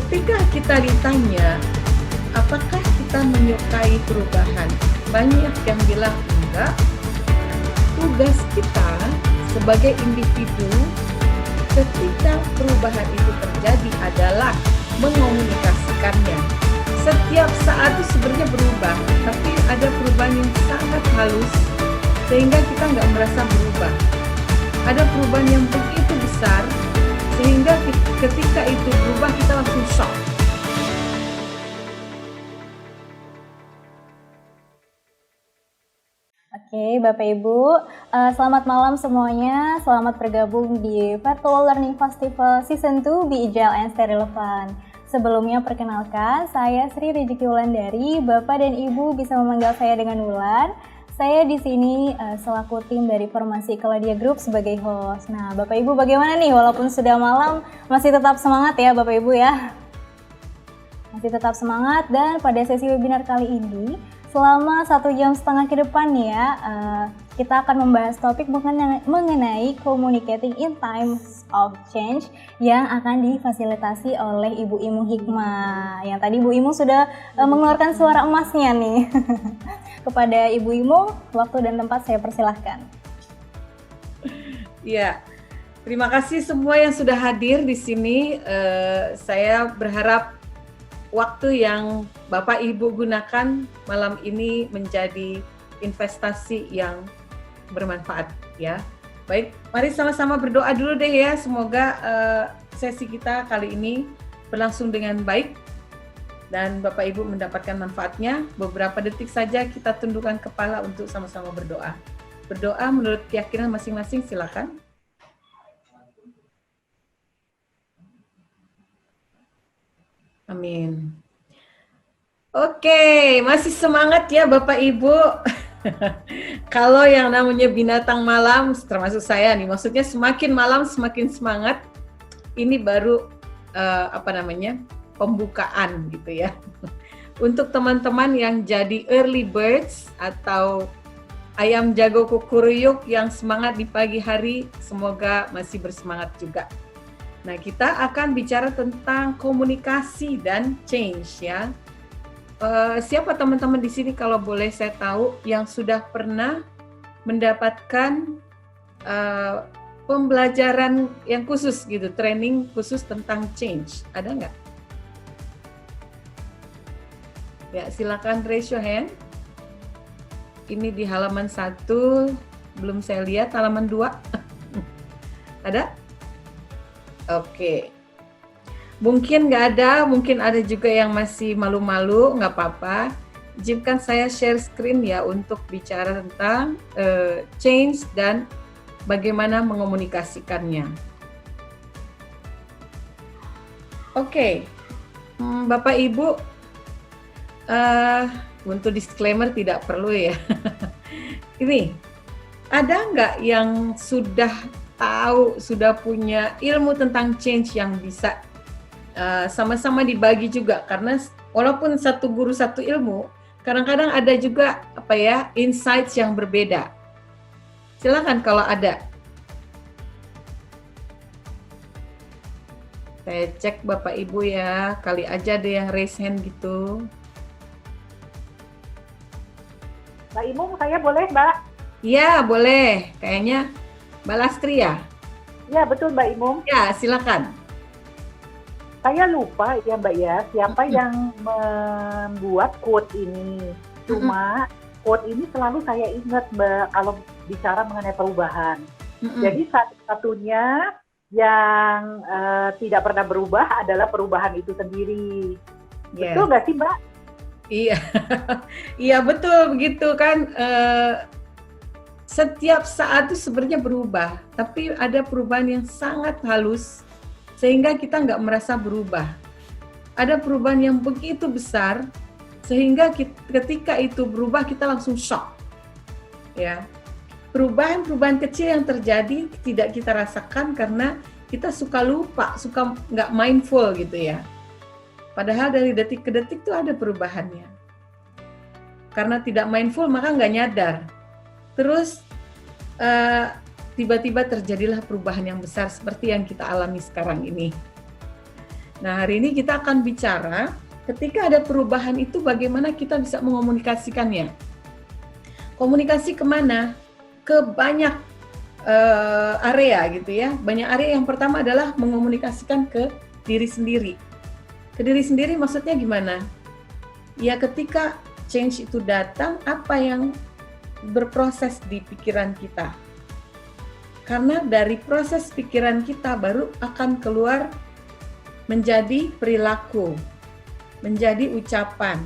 ketika kita ditanya, apakah kita menyukai perubahan? Banyak yang bilang enggak. Tugas kita sebagai individu ketika perubahan itu terjadi adalah mengomunikasikannya. Setiap saat itu sebenarnya berubah, tapi ada perubahan yang sangat halus sehingga kita nggak merasa berubah. Ada perubahan yang begitu besar sehingga ketika itu berubah kita langsung shock. Oke, Bapak Ibu, selamat malam semuanya. Selamat bergabung di Virtual Learning Festival Season 2 Be Agile and Stay Relevant. Sebelumnya perkenalkan, saya Sri Rizky Wulandari. Bapak dan Ibu bisa memanggil saya dengan Wulan. Saya di sini selaku tim dari Formasi Keladia Group sebagai host. Nah, Bapak Ibu bagaimana nih? Walaupun sudah malam, masih tetap semangat ya Bapak Ibu ya? Masih tetap semangat, dan pada sesi webinar kali ini, selama 1,5 jam ke depan ya, kita akan membahas topik mengenai communicating in times of change yang akan difasilitasi oleh Ibu Imung Hikmah. Yang tadi Ibu Imung sudah mengeluarkan suara emasnya nih. Kepada Ibu Imung, waktu dan tempat saya persilahkan. Ya, terima kasih semua yang sudah hadir di sini. Saya berharap waktu yang Bapak Ibu gunakan malam ini menjadi investasi yang bermanfaat ya. Baik, mari sama-sama berdoa dulu deh ya. Semoga sesi kita kali ini berlangsung dengan baik dan Bapak Ibu mendapatkan manfaatnya. Beberapa detik saja kita tundukkan kepala untuk sama-sama berdoa. Berdoa menurut keyakinan masing-masing, silakan. Amin. Oke, masih semangat ya Bapak Ibu. Kalau yang namanya binatang malam, termasuk saya nih, maksudnya semakin malam semakin semangat. Ini baru pembukaan gitu ya. Untuk teman-teman yang jadi early birds atau ayam jago kukuruyuk yang semangat di pagi hari, semoga masih bersemangat juga. Nah, kita akan bicara tentang komunikasi dan change ya. Siapa teman-teman di sini kalau boleh saya tahu yang sudah pernah mendapatkan pembelajaran yang khusus gitu, training khusus tentang change? Ada nggak? Ya, silakan raise your hand. Ini di halaman 1, belum saya lihat halaman 2. Ada? Oke, mungkin nggak ada, mungkin ada juga yang masih malu-malu, nggak apa-apa. Izinkan saya share screen ya untuk bicara tentang change dan bagaimana mengomunikasikannya. Oke, Bapak Ibu, untuk disclaimer tidak perlu ya. Ini, ada nggak yang sudah tahu, sudah punya ilmu tentang change yang bisa sama-sama dibagi juga? Karena walaupun satu guru satu ilmu, kadang-kadang ada juga insights yang berbeda. Silakan kalau ada. Saya cek Bapak Ibu ya, kali aja ada yang raise hand gitu. Mbak Imung, saya boleh Mbak? Iya boleh, kayaknya Mbak Lastri ya? Ya betul Mbak Imung. Ya, silakan. Saya lupa ya Mbak ya, siapa yang membuat quote ini. Cuma quote ini selalu saya ingat Mbak kalau bicara mengenai perubahan. Jadi satu-satunya yang tidak pernah berubah adalah perubahan itu sendiri. Yeah. Betul nggak sih Mbak? Iya, iya betul begitu kan. Setiap saat itu sebenarnya berubah, tapi ada perubahan yang sangat halus sehingga kita nggak merasa berubah. Ada perubahan yang begitu besar sehingga ketika itu berubah kita langsung shock. Ya, perubahan-perubahan kecil yang terjadi tidak kita rasakan karena kita suka lupa, suka nggak mindful gitu ya. Padahal dari detik ke detik itu ada perubahannya. Karena tidak mindful maka nggak nyadar. Terus tiba-tiba terjadilah perubahan yang besar seperti yang kita alami sekarang ini. Nah, hari ini kita akan bicara ketika ada perubahan itu bagaimana kita bisa mengomunikasikannya. Komunikasi kemana? Ke banyak area gitu ya. Banyak area. Yang pertama adalah mengomunikasikan ke diri sendiri. Ke diri sendiri maksudnya gimana? Ya ketika change itu datang, apa yang berproses di pikiran kita. Karena dari proses pikiran kita baru akan keluar menjadi perilaku, menjadi ucapan.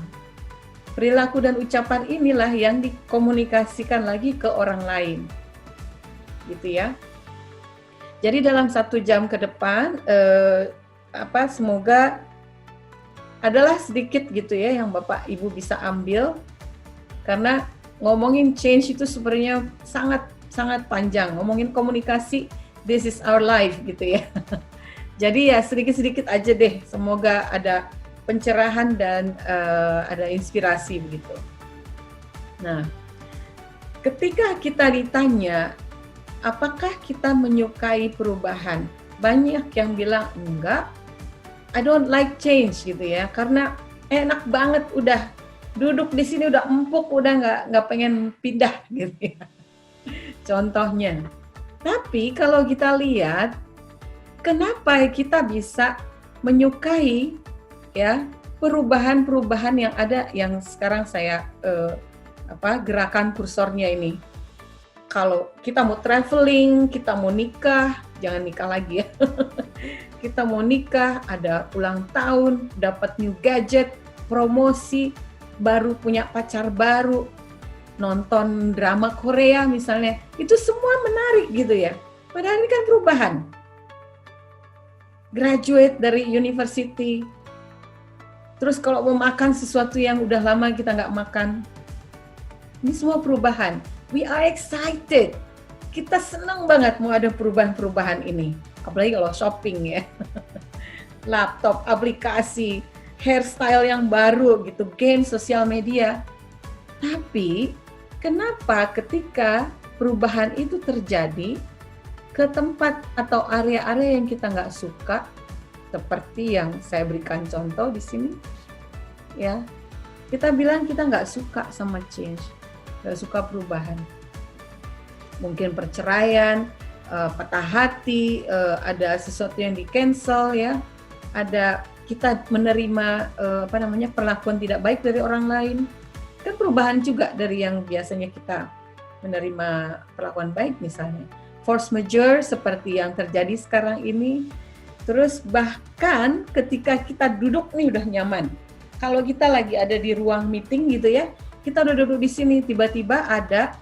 Perilaku dan ucapan inilah yang dikomunikasikan lagi ke orang lain. Gitu ya. Jadi dalam 1 jam ke depan, semoga adalah sedikit gitu ya yang Bapak Ibu bisa ambil, karena ngomongin change itu sebenarnya sangat panjang. Ngomongin komunikasi, this is our life gitu ya. Jadi ya sedikit-sedikit aja deh, semoga ada pencerahan dan ada inspirasi begitu. Nah, ketika kita ditanya, apakah kita menyukai perubahan? Banyak yang bilang enggak, I don't like change gitu ya, karena enak banget udah duduk di sini udah empuk, udah nggak pengen pindah gitu ya. Contohnya. Tapi kalau kita lihat, kenapa kita bisa menyukai ya perubahan-perubahan yang ada, yang sekarang saya gerakan kursornya ini. Kalau kita mau traveling, kita mau nikah, jangan nikah lagi ya. Kita mau nikah, ada ulang tahun, dapat new gadget, promosi, baru punya pacar baru, nonton drama Korea misalnya, itu semua menarik gitu ya. Padahal ini kan perubahan. Graduate dari university, terus kalau mau makan sesuatu yang udah lama kita nggak makan, ini semua perubahan. We are excited. Kita senang banget mau ada perubahan-perubahan ini. Apalagi kalau shopping ya. Laptop, aplikasi, hairstyle yang baru gitu, game sosial media. Tapi kenapa ketika perubahan itu terjadi ke tempat atau area-area yang kita nggak suka, seperti yang saya berikan contoh di sini, ya kita bilang kita nggak suka sama change, nggak suka perubahan. Mungkin perceraian, patah hati, ada sesuatu yang di cancel ya, ada kita menerima perlakuan tidak baik dari orang lain, kan perubahan juga dari yang biasanya kita menerima perlakuan baik misalnya. Force majeure seperti yang terjadi sekarang ini. Terus bahkan ketika kita duduk nih udah nyaman. Kalau kita lagi ada di ruang meeting gitu ya, kita udah duduk di sini, tiba-tiba ada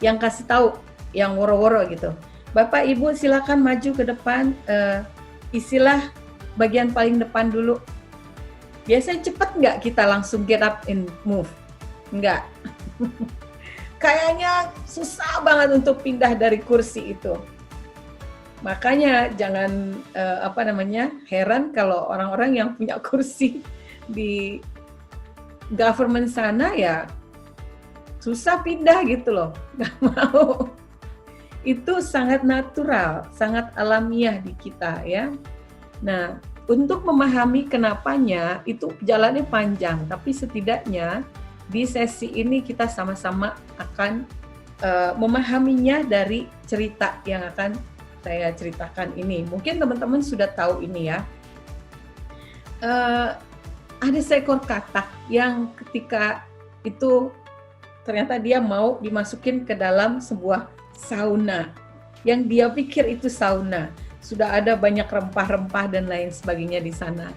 yang kasih tahu, yang woro-woro gitu. Bapak Ibu silakan maju ke depan, isilah bagian paling depan dulu. Biasanya cepat nggak kita langsung get up and move? Nggak. Kayaknya susah banget untuk pindah dari kursi itu. Makanya jangan heran kalau orang-orang yang punya kursi di government sana ya susah pindah gitu loh, nggak mau. Itu sangat natural, sangat alamiah di kita ya. Nah, untuk memahami kenapanya itu jalannya panjang, tapi setidaknya di sesi ini kita sama-sama akan memahaminya dari cerita yang akan saya ceritakan ini. Mungkin teman-teman sudah tahu ini ya. Ada seekor katak yang ketika itu ternyata dia mau dimasukin ke dalam sebuah sauna. Yang dia pikir itu sauna. Sudah ada banyak rempah-rempah dan lain sebagainya di sana.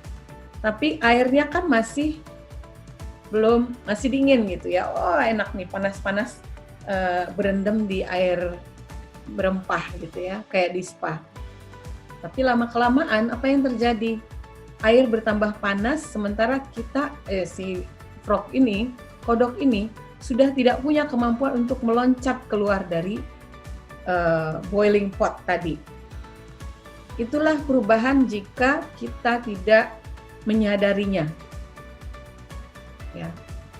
Tapi airnya kan masih dingin gitu ya. Oh enak nih, panas-panas berendam di air berempah gitu ya, kayak di spa. Tapi lama-kelamaan apa yang terjadi? Air bertambah panas, sementara kita, si frog ini, kodok ini, sudah tidak punya kemampuan untuk meloncat keluar dari boiling pot tadi. Itulah perubahan jika kita tidak menyadarinya. Ya,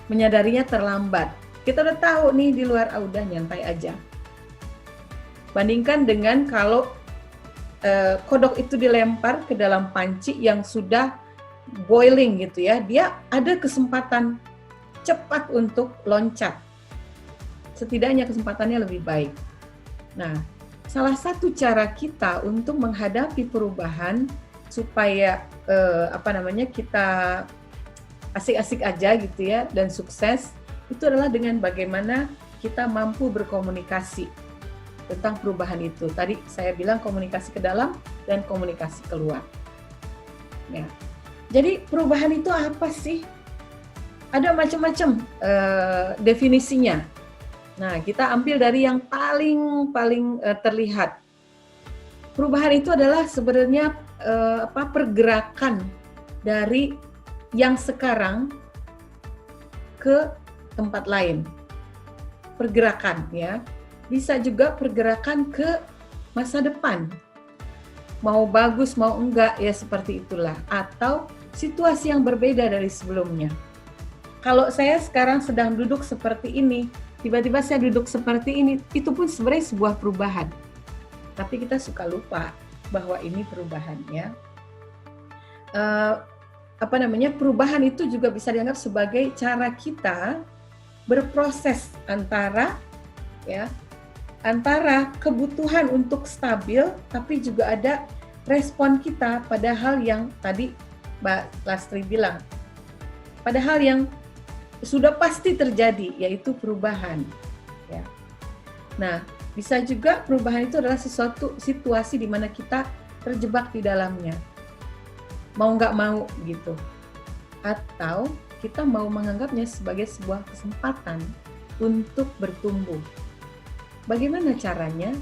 menyadarinya terlambat. Kita udah tahu nih di luar, udah nyantai aja. Bandingkan dengan kalau kodok itu dilempar ke dalam panci yang sudah boiling gitu ya, dia ada kesempatan cepat untuk loncat. Setidaknya kesempatannya lebih baik. Nah, salah satu cara kita untuk menghadapi perubahan supaya kita asik-asik aja gitu ya dan sukses, itu adalah dengan bagaimana kita mampu berkomunikasi tentang perubahan itu. Tadi saya bilang komunikasi ke dalam dan komunikasi keluar. Ya. Jadi perubahan itu apa sih? Ada macam-macam definisinya. Nah, kita ambil dari yang paling terlihat. Perubahan itu adalah sebenarnya pergerakan dari yang sekarang ke tempat lain. Pergerakan ya. Bisa juga pergerakan ke masa depan. Mau bagus mau enggak ya seperti itulah, atau situasi yang berbeda dari sebelumnya. Kalau saya sekarang sedang duduk seperti ini, tiba-tiba saya duduk seperti ini, itu pun sebenarnya sebuah perubahan. Tapi kita suka lupa bahwa ini perubahan ya. Perubahan itu juga bisa dianggap sebagai cara kita berproses antara kebutuhan untuk stabil, tapi juga ada respon kita pada hal yang tadi Mbak Lastri bilang, pada hal yang sudah pasti terjadi, yaitu perubahan. Ya. Nah, bisa juga perubahan itu adalah sesuatu situasi di mana kita terjebak di dalamnya, mau nggak mau gitu, atau kita mau menganggapnya sebagai sebuah kesempatan untuk bertumbuh. Bagaimana caranya?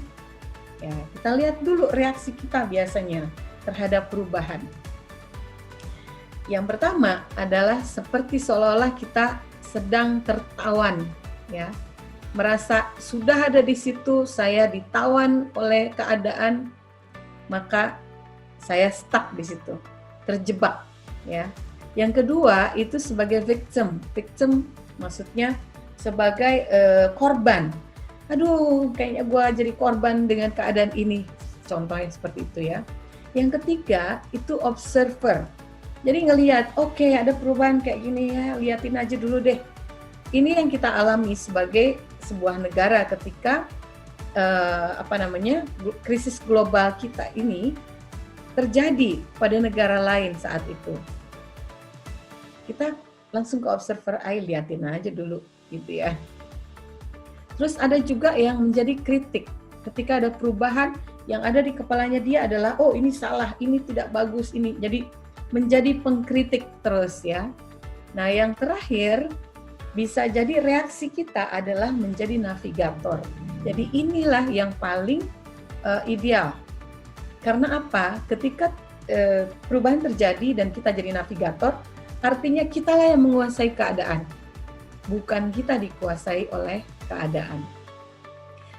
Ya, kita lihat dulu reaksi kita biasanya terhadap perubahan. Yang pertama adalah seperti seolah-olah kita sedang tertawan, ya. Merasa sudah ada di situ, saya ditawan oleh keadaan, maka saya stuck di situ, terjebak, ya. Yang kedua itu sebagai victim maksudnya sebagai korban. Aduh, kayaknya gue jadi korban dengan keadaan ini. Contohnya seperti itu ya. Yang ketiga itu observer. Jadi ngelihat, oke, ada perubahan kayak gini ya, liatin aja dulu deh. Ini yang kita alami sebagai sebuah negara ketika krisis global kita ini terjadi pada negara lain saat itu. Kita langsung ke observer, liatin aja dulu gitu ya. Terus ada juga yang menjadi kritik ketika ada perubahan yang ada di kepalanya dia adalah, oh ini salah, ini tidak bagus, ini. Jadi menjadi pengkritik terus ya. Nah yang terakhir bisa jadi reaksi kita adalah menjadi navigator. Jadi inilah yang paling ideal. Karena apa? Ketika perubahan terjadi dan kita jadi navigator, artinya kitalah yang menguasai keadaan. Bukan kita dikuasai oleh keadaan.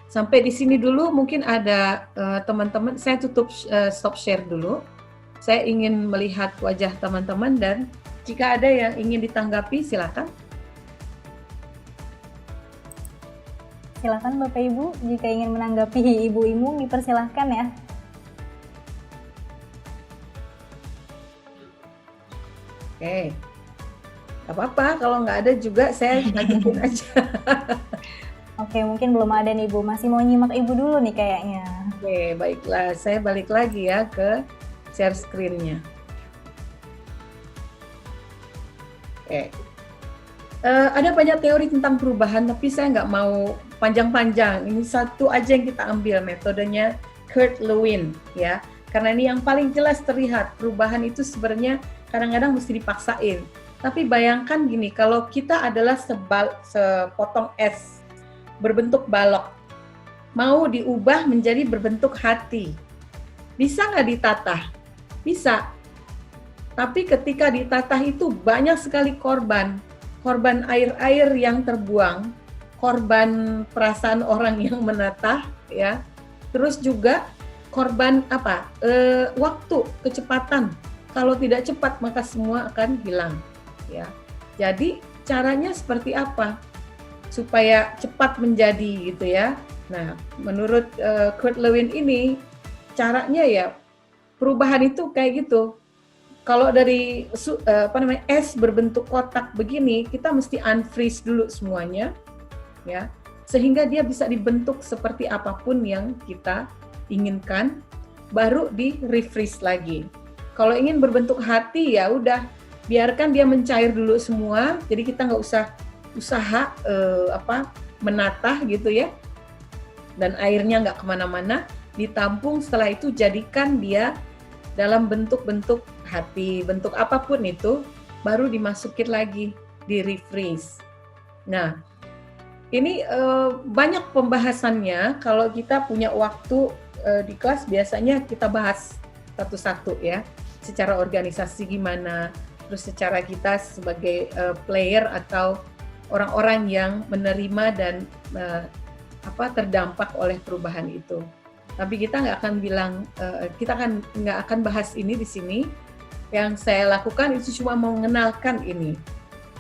Sampai di sini dulu, mungkin ada teman-teman, saya tutup stop share dulu. Saya ingin melihat wajah teman-teman dan jika ada yang ingin ditanggapi, silakan. Silakan Bapak Ibu, jika ingin menanggapi Ibu Imung dipersilahkan ya. Oke. Gak apa-apa, kalau nggak ada juga saya lanjutin aja. Oke, mungkin belum ada nih Ibu, masih mau nyimak Ibu dulu nih kayaknya. Oke, baiklah, saya balik lagi ya ke share screen-nya. Oke. Ada banyak teori tentang perubahan, tapi saya nggak mau panjang-panjang. Ini satu aja yang kita ambil, metodenya Kurt Lewin ya. Karena ini yang paling jelas terlihat, perubahan itu sebenarnya kadang-kadang mesti dipaksain. Tapi bayangkan gini, kalau kita adalah sepotong es berbentuk balok, mau diubah menjadi berbentuk hati, bisa nggak ditatah? Bisa. Tapi ketika ditatah itu banyak sekali korban air-air yang terbuang, korban perasaan orang yang menatah, ya. Terus juga korban waktu, kecepatan. Kalau tidak cepat maka semua akan hilang, ya. Jadi caranya seperti apa supaya cepat menjadi gitu ya. Nah, menurut Kurt Lewin ini caranya ya perubahan itu kayak gitu. Kalau dari es berbentuk kotak begini, kita mesti unfreeze dulu semuanya, ya, sehingga dia bisa dibentuk seperti apapun yang kita inginkan, baru di refreeze lagi. Kalau ingin berbentuk hati ya udah biarkan dia mencair dulu semua, jadi kita nggak usah usaha menatah gitu ya, dan airnya nggak kemana-mana, ditampung. Setelah itu jadikan dia dalam bentuk-bentuk hati, bentuk apapun itu, baru dimasukin lagi di refreeze. Nah, ini banyak pembahasannya. Kalau kita punya waktu di kelas, biasanya kita bahas satu-satu ya, secara organisasi gimana, terus secara kita sebagai player atau orang-orang yang menerima dan terdampak oleh perubahan itu. Tapi kita nggak akan bilang, nggak akan bahas ini di sini. Yang saya lakukan itu cuma mengenalkan ini,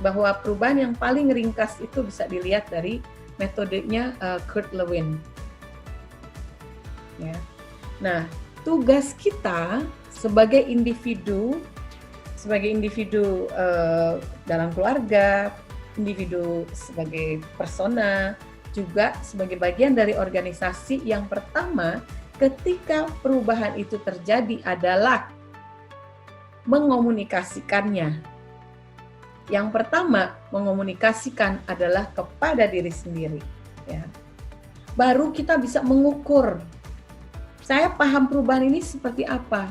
bahwa perubahan yang paling ringkas itu bisa dilihat dari metodenya Kurt Lewin. Ya. Nah, tugas kita sebagai individu dalam keluarga, individu sebagai persona, juga sebagai bagian dari organisasi, yang pertama ketika perubahan itu terjadi adalah mengomunikasikannya. Yang pertama, mengomunikasikan adalah kepada diri sendiri. Ya. Baru kita bisa mengukur, saya paham perubahan ini seperti apa?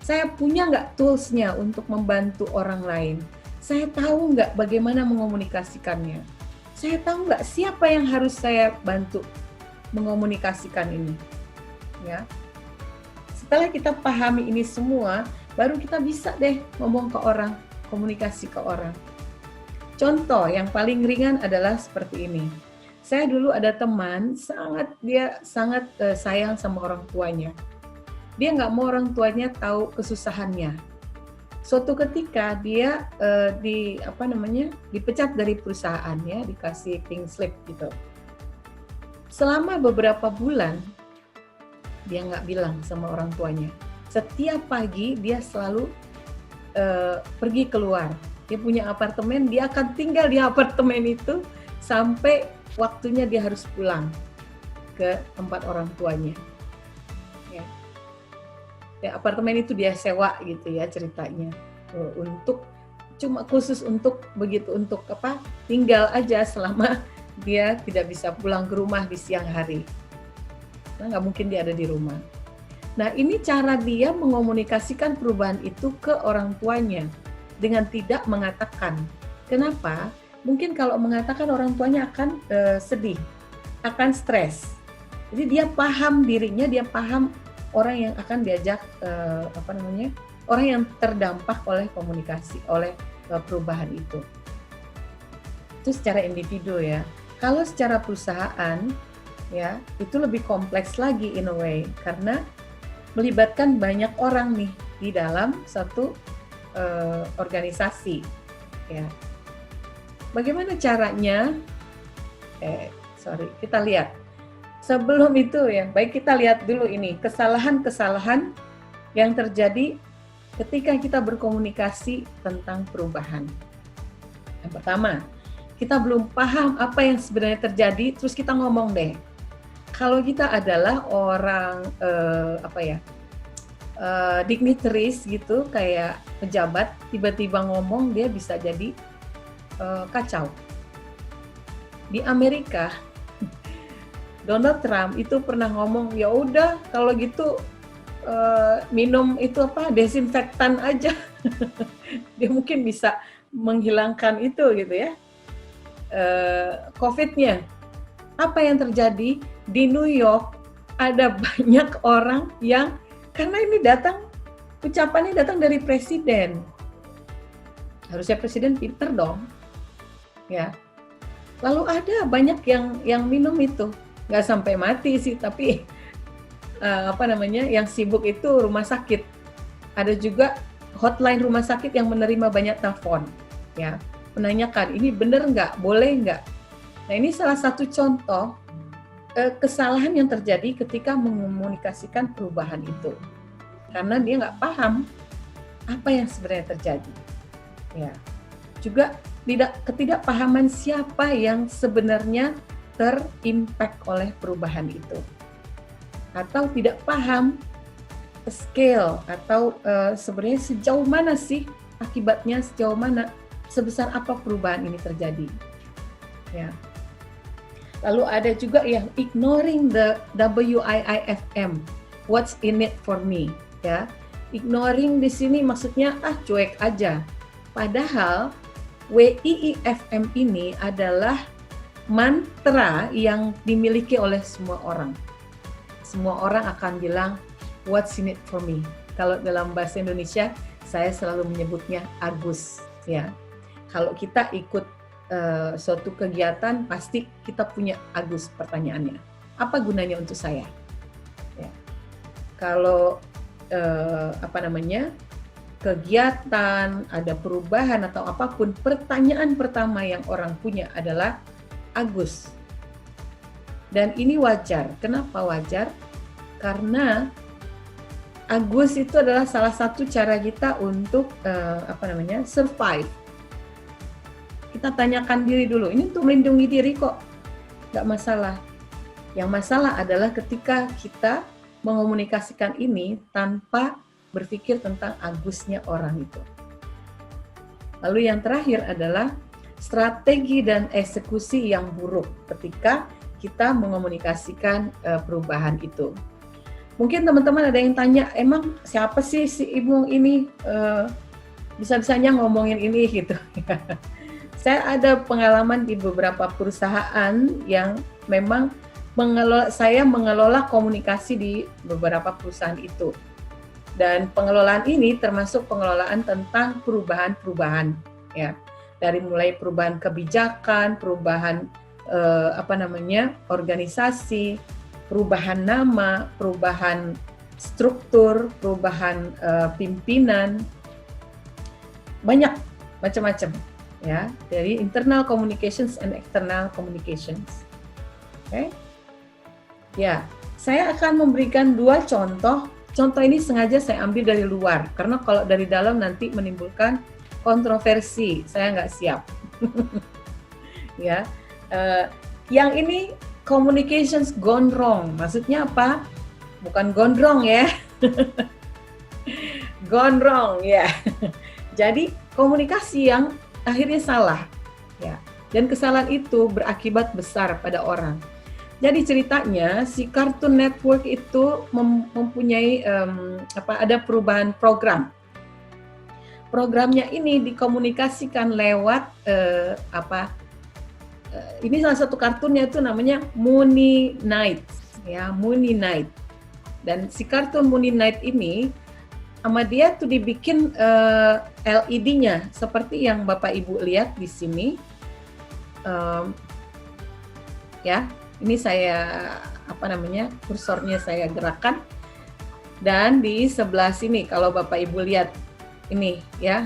Saya punya nggak tools-nya untuk membantu orang lain? Saya tahu nggak bagaimana mengomunikasikannya? Saya tahu nggak siapa yang harus saya bantu mengomunikasikan ini? Ya. Setelah kita pahami ini semua, baru kita bisa deh ngomong ke orang, komunikasi ke orang. Contoh yang paling ringan adalah seperti ini. Saya dulu ada teman, dia sangat sayang sama orang tuanya. Dia nggak mau orang tuanya tahu kesusahannya. Suatu ketika dia dipecat dari perusahaan, ya, dikasih pink slip gitu. Selama beberapa bulan dia nggak bilang sama orang tuanya. Setiap pagi dia selalu pergi keluar. Dia punya apartemen, dia akan tinggal di apartemen itu sampai waktunya dia harus pulang ke tempat orang tuanya. Ya, apartemen itu dia sewa gitu ya ceritanya, khusus untuk tinggal aja selama dia tidak bisa pulang ke rumah di siang hari. Nah, nggak mungkin dia ada di rumah. Nah, ini cara dia mengomunikasikan perubahan itu ke orang tuanya dengan tidak mengatakan. Kenapa? Mungkin kalau mengatakan orang tuanya akan sedih, akan stres. Jadi dia paham dirinya, dia paham orang yang akan diajak, orang yang terdampak oleh komunikasi, oleh perubahan itu. Itu secara individu ya. Kalau secara perusahaan, ya itu lebih kompleks lagi in a way, karena melibatkan banyak orang nih di dalam satu organisasi. Ya. Bagaimana caranya? Kita lihat. Sebelum itu ya, baik kita lihat dulu ini kesalahan-kesalahan yang terjadi ketika kita berkomunikasi tentang perubahan. Yang pertama, kita belum paham apa yang sebenarnya terjadi, terus kita ngomong deh. Kalau kita adalah orang dignitaries gitu, kayak pejabat, tiba-tiba ngomong, dia bisa jadi kacau. Di Amerika, Donald Trump itu pernah ngomong, ya udah kalau gitu minum itu desinfektan aja. Dia mungkin bisa menghilangkan itu gitu ya, COVID-nya. Apa yang terjadi di New York? Ada banyak orang yang, karena ini ucapannya datang dari presiden. Harusnya presiden pinter dong, ya. Lalu ada banyak yang minum itu. Nggak sampai mati sih, tapi yang sibuk itu rumah sakit. Ada juga hotline rumah sakit yang menerima banyak telepon, ya, menanyakan ini benar nggak, boleh nggak. Nah, ini salah satu contoh kesalahan yang terjadi ketika mengomunikasikan perubahan itu, karena dia nggak paham apa yang sebenarnya terjadi. Ya, juga ketidakpahaman siapa yang sebenarnya terimpact oleh perubahan itu, atau tidak paham scale atau sebenarnya sejauh mana sih akibatnya, sejauh mana, sebesar apa perubahan ini terjadi. Ya. Lalu ada juga yang ignoring the WIIFM, what's in it for me, ya. Ignoring di sini maksudnya cuek aja. Padahal WIIFM ini adalah mantra yang dimiliki oleh semua orang. Semua orang akan bilang what's in it for me. Kalau dalam bahasa Indonesia saya selalu menyebutnya Agus, ya. Kalau kita ikut suatu kegiatan pasti kita punya Agus pertanyaannya. Apa gunanya untuk saya? Ya. Kalau kegiatan, ada perubahan atau apapun, pertanyaan pertama yang orang punya adalah Agus. Dan ini wajar. Kenapa wajar? Karena Agus itu adalah salah satu cara kita untuk survive. Kita tanyakan diri dulu, ini untuk melindungi diri kok, nggak masalah. Yang masalah adalah ketika kita mengomunikasikan ini tanpa berpikir tentang Agusnya orang itu. Lalu yang terakhir adalah strategi dan eksekusi yang buruk ketika kita mengomunikasikan perubahan itu. Mungkin teman-teman ada yang tanya, emang siapa sih si ibu ini bisa-bisanya ngomongin ini gitu. Saya ada pengalaman di beberapa perusahaan yang memang saya mengelola komunikasi di beberapa perusahaan itu. Dan pengelolaan ini termasuk pengelolaan tentang perubahan-perubahan, ya. Dari mulai perubahan kebijakan, perubahan organisasi, perubahan nama, perubahan struktur, perubahan pimpinan, banyak macam-macam. Ya, dari internal communications and external communications. Oke. Ya, saya akan memberikan 2 contoh. Contoh ini sengaja saya ambil dari luar, karena kalau dari dalam nanti menimbulkan kontroversi. Saya nggak siap. Ya, yang ini communications gone wrong. Maksudnya apa? Bukan gondrong ya. Gone wrong ya. Jadi komunikasi yang akhirnya salah, ya. Dan kesalahan itu berakibat besar pada orang. Jadi ceritanya si Cartoon Network itu mempunyai ada perubahan program. Programnya ini dikomunikasikan lewat ini salah satu kartunnya itu namanya Moony Night, ya, Moony Night. Dan si kartun Moony Night ini sama dia tuh dibikin LED-nya seperti yang Bapak Ibu lihat di sini. Ya, ini saya kursornya saya gerakkan. Dan di sebelah sini kalau Bapak Ibu lihat ini ya.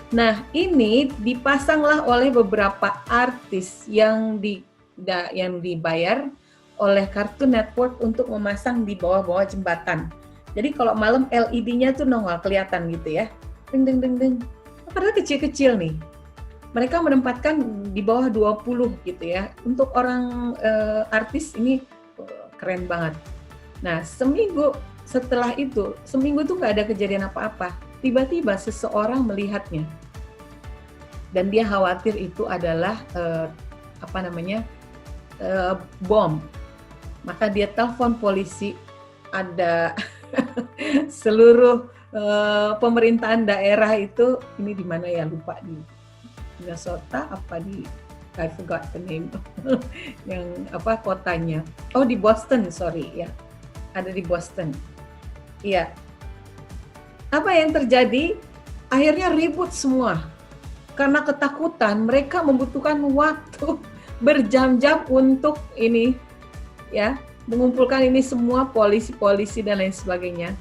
Nah, ini dipasanglah oleh beberapa artis yang dibayar oleh Cartoon Network untuk memasang di bawah-bawah jembatan. Jadi kalau malam LED-nya tuh nongol kelihatan gitu ya. Ding ding ding ding. Padahal kecil-kecil nih. Mereka menempatkan di bawah 20 gitu ya. Untuk orang artis ini keren banget. Nah, seminggu setelah itu, seminggu tuh nggak ada kejadian apa-apa. Tiba-tiba seseorang melihatnya. Dan dia khawatir itu adalah bom. Maka dia telepon polisi. Ada seluruh pemerintahan daerah itu, ini di mana ya, lupa, di Minnesota I forgot the name yang kotanya, di Boston, sorry ya, ada di Boston. Iya, apa yang terjadi? Akhirnya ribut semua karena ketakutan. Mereka membutuhkan waktu berjam-jam untuk ini ya, mengumpulkan ini semua, polisi-polisi dan lain sebagainya.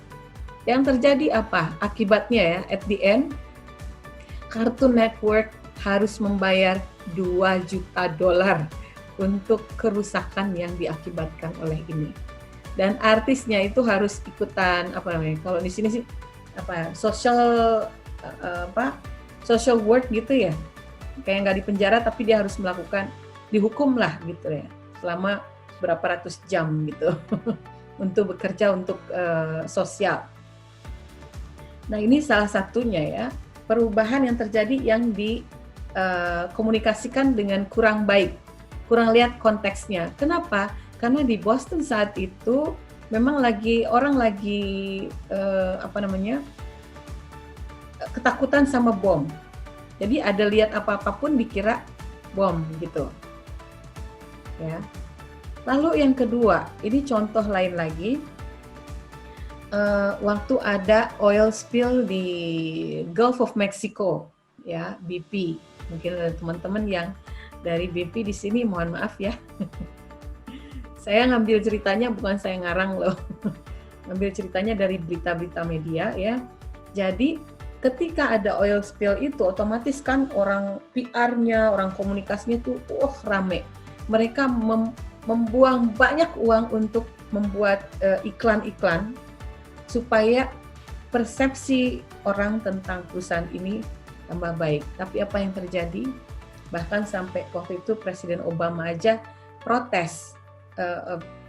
Yang terjadi apa? Akibatnya ya, at the end, Cartoon Network harus membayar $2 juta untuk kerusakan yang diakibatkan oleh ini. Dan artisnya itu harus ikutan kalau di sini sih social work gitu ya, kayak nggak dipenjara tapi dia harus dihukum lah gitu ya, selama berapa ratus jam gitu untuk bekerja untuk sosial. Nah ini salah satunya ya, perubahan yang terjadi yang dikomunikasikan dengan kurang baik, kurang lihat konteksnya. Kenapa? Karena di Boston saat itu memang orang lagi ketakutan sama bom. Jadi ada lihat apa-apapun dikira bom gitu. Ya. Lalu yang kedua, ini contoh lain lagi. Waktu ada oil spill di Gulf of Mexico, ya, BP. Mungkin ada teman-teman yang dari BP di sini, mohon maaf ya. Saya ngambil ceritanya, bukan saya ngarang loh. Ngambil ceritanya dari berita-berita media ya. Jadi ketika ada oil spill itu, otomatis kan orang PR-nya, orang komunikasinya tuh rame. Mereka membuang banyak uang untuk membuat iklan-iklan supaya persepsi orang tentang perusahaan ini tambah baik. Tapi apa yang terjadi? Bahkan sampai waktu itu Presiden Obama aja protes.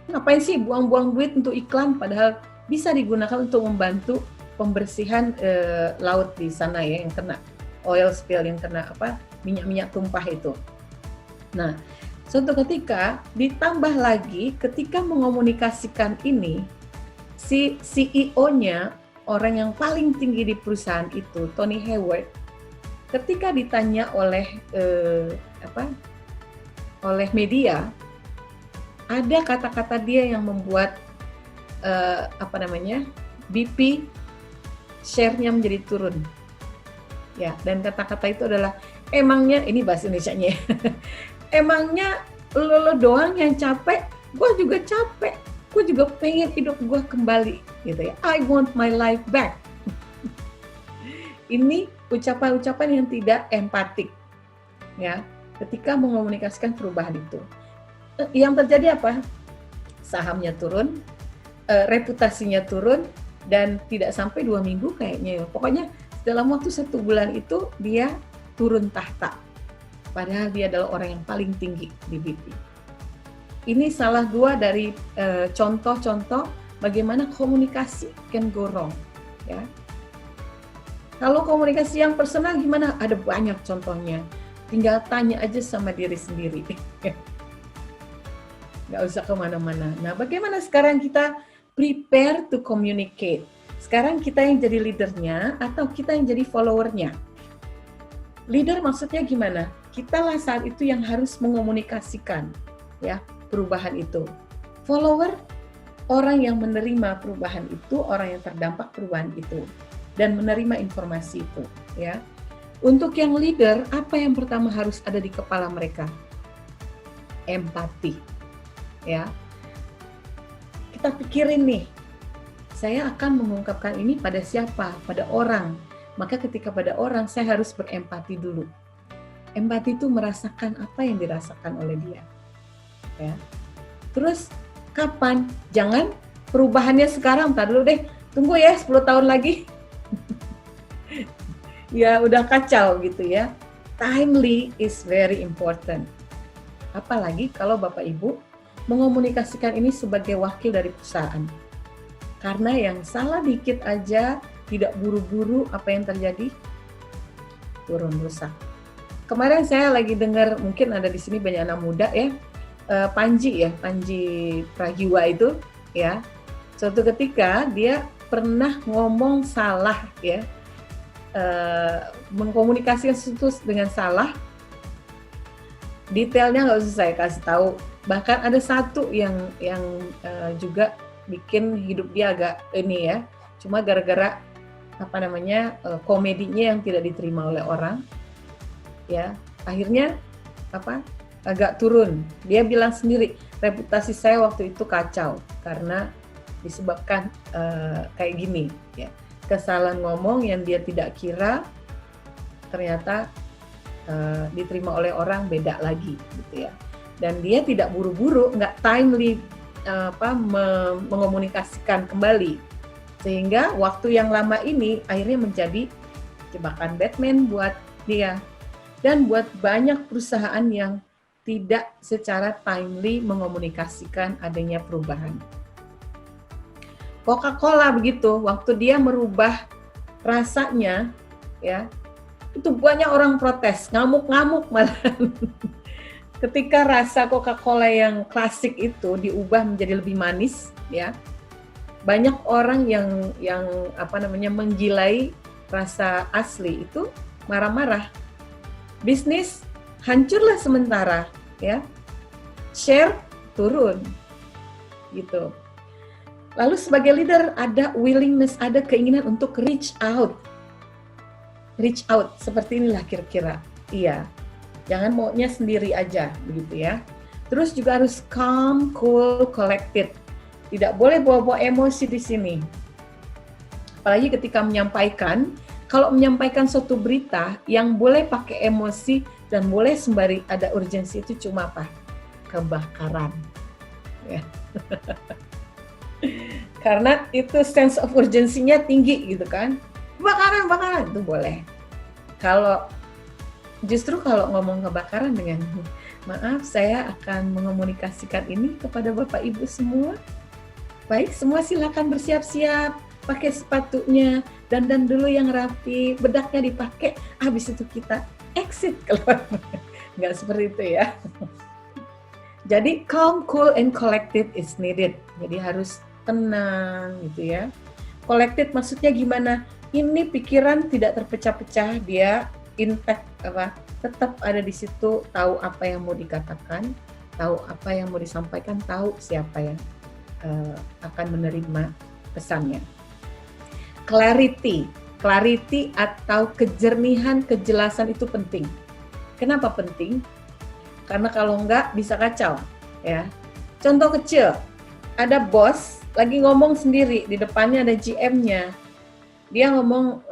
Ngapain sih buang-buang duit untuk iklan, padahal bisa digunakan untuk membantu pembersihan laut di sana ya, yang kena oil spill, yang kena minyak-minyak tumpah itu. Nah, suatu ketika ditambah lagi ketika mengomunikasikan ini, si CEO-nya, orang yang paling tinggi di perusahaan itu, Tony Hayward, ketika ditanya oleh media, ada kata-kata dia yang membuat BP share-nya menjadi turun. Ya, dan kata-kata itu adalah, emangnya, ini bahasa Indonesianya, emangnya lo doang yang capek, gue juga capek, gue juga pengen hidup gue kembali, gitu ya. I want my life back. Ini ucapan-ucapan yang tidak empatik, ya, ketika mengomunikasikan perubahan itu. Yang terjadi apa? Sahamnya turun, reputasinya turun, dan tidak sampai 2 minggu kayaknya. Pokoknya dalam waktu 1 bulan itu dia turun tahta. Padahal dia adalah orang yang paling tinggi di BP. Ini salah 2 dari contoh-contoh bagaimana komunikasi can go wrong. Ya. Kalau komunikasi yang personal gimana? Ada banyak contohnya. Tinggal tanya aja sama diri sendiri. Nggak usah kemana-mana. Nah, bagaimana sekarang kita prepare to communicate? Sekarang kita yang jadi leadernya atau kita yang jadi followernya? Leader maksudnya gimana? Kita lah saat itu yang harus mengomunikasikan ya perubahan itu. Follower, orang yang menerima perubahan itu, orang yang terdampak perubahan itu dan menerima informasi itu ya. Untuk yang leader, apa yang pertama harus ada di kepala mereka? Empati. Ya, kita pikirin nih, saya akan mengungkapkan ini pada siapa? Pada orang. Maka ketika pada orang, saya harus berempati dulu. Empati itu merasakan apa yang dirasakan oleh dia. Ya. Terus kapan? Jangan perubahannya sekarang, entar dulu deh, tunggu ya 10 tahun lagi. Ya udah kacau gitu ya. Timely is very important. Apalagi kalau Bapak Ibu mengomunikasikan ini sebagai wakil dari perusahaan. Karena yang salah dikit aja, tidak buru-buru, apa yang terjadi? Turun rusak. Kemarin saya lagi dengar, mungkin ada di sini banyak anak muda ya, Panji Pragiwa itu ya. Suatu ketika dia pernah ngomong salah ya, mengkomunikasikan sesuatu dengan salah. Detailnya nggak usah saya kasih tahu. Bahkan ada satu yang juga bikin hidup dia agak ini ya, cuma gara-gara komedinya yang tidak diterima oleh orang, ya akhirnya agak turun. Dia bilang sendiri, reputasi saya waktu itu kacau karena disebabkan kayak gini, ya kesalahan ngomong yang dia tidak kira ternyata diterima oleh orang beda lagi gitu ya. dan dia tidak buru-buru, nggak timely mengomunikasikan kembali, sehingga waktu yang lama ini akhirnya menjadi jebakan Batman buat dia dan buat banyak perusahaan yang tidak secara timely mengomunikasikan adanya perubahan. Coca-Cola begitu, waktu dia merubah rasanya, ya, itu banyak orang protes, ngamuk-ngamuk malah. Ketika rasa Coca-Cola yang klasik itu diubah menjadi lebih manis, ya, banyak orang yang menggilai rasa asli itu marah-marah. Bisnis hancurlah sementara, ya, share turun, gitu. Lalu sebagai leader ada willingness, ada keinginan untuk reach out, seperti inilah kira-kira, iya. Jangan maunya sendiri aja, begitu ya. Terus juga harus calm, cool, collected. Tidak boleh bawa-bawa emosi di sini. Apalagi ketika menyampaikan, kalau menyampaikan suatu berita yang boleh pakai emosi dan boleh sembari ada urgensi itu cuma apa? Kebakaran. Ya. Karena itu sense of urgency-nya tinggi gitu kan. Kebakaran, itu boleh. Justru kalau ngomong kebakaran dengan maaf, saya akan mengomunikasikan ini kepada Bapak Ibu semua. Baik, semua silakan bersiap-siap, pakai sepatunya, dandan dulu yang rapi, bedaknya dipakai, habis itu kita exit keluar. Nggak seperti itu ya. Jadi calm, cool, and collected is needed. Jadi harus tenang gitu ya. Collected maksudnya gimana? Ini pikiran tidak terpecah-pecah, dia intact, tetap ada di situ, tahu apa yang mau dikatakan, tahu apa yang mau disampaikan, tahu siapa yang akan menerima pesannya. Clarity atau kejernihan, kejelasan itu penting. Kenapa penting? Karena kalau enggak bisa kacau, ya. Contoh kecil, ada bos lagi ngomong sendiri, di depannya ada GM-nya. Dia ngomong,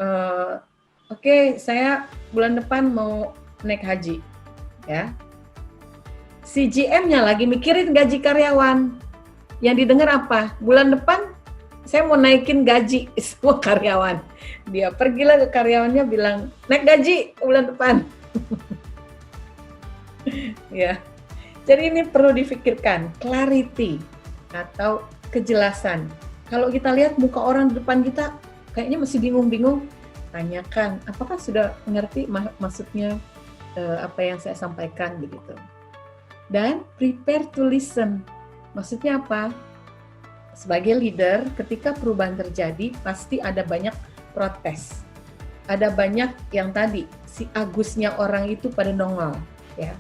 oke, saya bulan depan mau naik haji, ya. Si GM-nya lagi mikirin gaji karyawan. Yang didengar apa? Bulan depan saya mau naikin gaji semua karyawan. Dia pergilah ke karyawannya bilang, naik gaji bulan depan. Ya. Jadi ini perlu difikirkan, clarity atau kejelasan. Kalau kita lihat muka orang di depan kita kayaknya masih bingung-bingung, tanyakan, apakah sudah mengerti maksudnya apa yang saya sampaikan begitu. Dan prepare to listen. Maksudnya apa? Sebagai leader, ketika perubahan terjadi, pasti ada banyak protes. Ada banyak yang tadi, si Agusnya orang itu pada nongol, ya.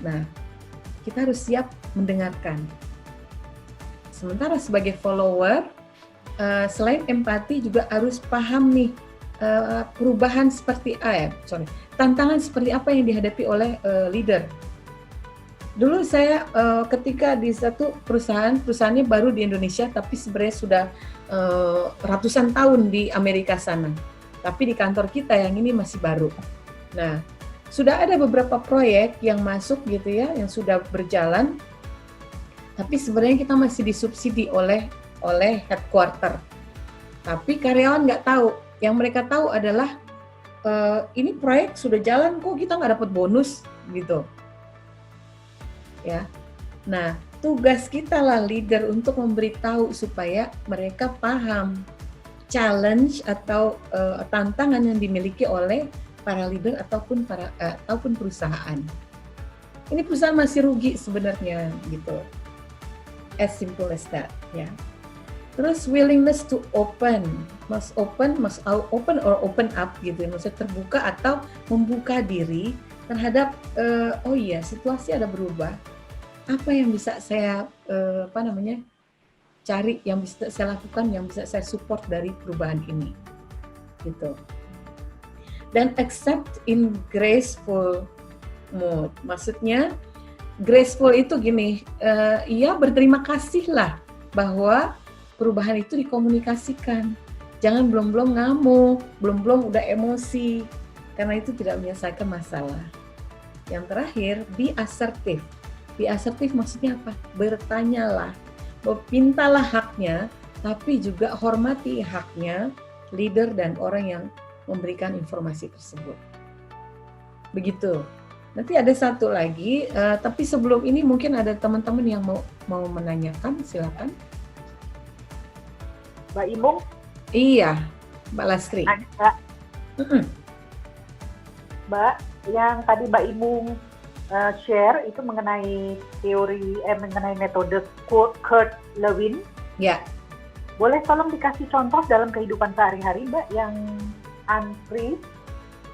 Nah, kita harus siap mendengarkan. Sementara sebagai follower, selain empati juga harus paham nih, perubahan tantangan seperti apa yang dihadapi oleh leader. Dulu saya ketika di satu perusahaannya baru di Indonesia, tapi sebenarnya sudah ratusan tahun di Amerika sana. Tapi di kantor kita yang ini masih baru. Nah, sudah ada beberapa proyek yang masuk gitu ya, yang sudah berjalan. Tapi sebenarnya kita masih disubsidi oleh headquarter. Tapi karyawan nggak tahu. Yang mereka tahu adalah ini proyek sudah jalan, kok kita nggak dapat bonus gitu. Ya, nah tugas kita lah leader untuk memberitahu supaya mereka paham challenge atau tantangan yang dimiliki oleh para leader ataupun perusahaan. Ini perusahaan masih rugi sebenarnya gitu. As simple as that, ya. Terus willingness to open or open up gitu, maksudnya terbuka atau membuka diri terhadap oh iya situasi ada berubah. Apa yang bisa saya cari, yang bisa saya lakukan, yang bisa saya support dari perubahan ini, gitu. Dan accept in graceful mood, maksudnya graceful itu gini, ia berterima kasih lah bahwa perubahan itu dikomunikasikan. Jangan belum-belum ngamuk, belum-belum udah emosi, karena itu tidak menyelesaikan masalah. Yang terakhir, be assertive. Be asertif maksudnya apa? Bertanyalah, mintalah haknya, tapi juga hormati haknya leader dan orang yang memberikan informasi tersebut. Begitu. Nanti ada satu lagi, tapi sebelum ini mungkin ada teman-teman yang mau menanyakan, silakan. Mbak Imung? Iya, Mbak Lastri. Mbak, Mbak, yang tadi Mbak Imung share itu mengenai teori, mengenai metode Kurt Lewin. Ya. Boleh tolong dikasih contoh dalam kehidupan sehari-hari, Mbak, yang unfreeze,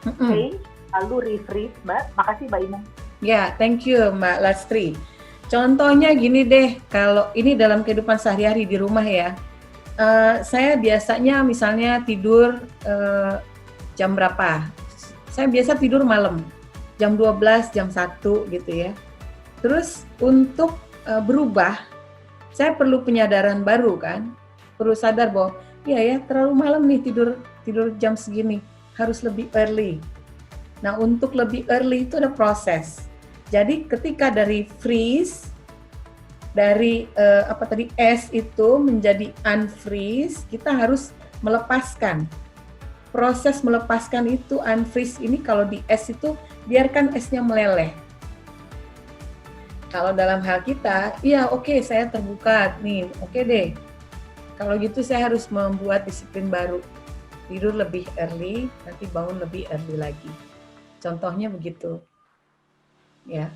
change, lalu refreeze, Mbak. Makasih, Mbak Imung. Ya, thank you, Mbak Lastri. Contohnya gini deh, kalau ini dalam kehidupan sehari-hari di rumah ya, saya biasanya misalnya tidur jam berapa? Saya biasa tidur malam, jam 12, jam 1 gitu ya. Terus untuk berubah, saya perlu penyadaran baru kan, perlu sadar bahwa ya terlalu malam nih tidur jam segini, harus lebih early. Nah untuk lebih early itu ada proses. Jadi ketika dari freeze, dari S itu menjadi unfreeze, kita harus melepaskan. Proses melepaskan itu unfreeze ini kalau di S itu biarkan S-nya meleleh. Kalau dalam hal kita, iya oke, saya terbuka nih, oke deh. Kalau gitu saya harus membuat disiplin baru. Tidur lebih early, nanti bangun lebih early lagi. Contohnya begitu. Ya.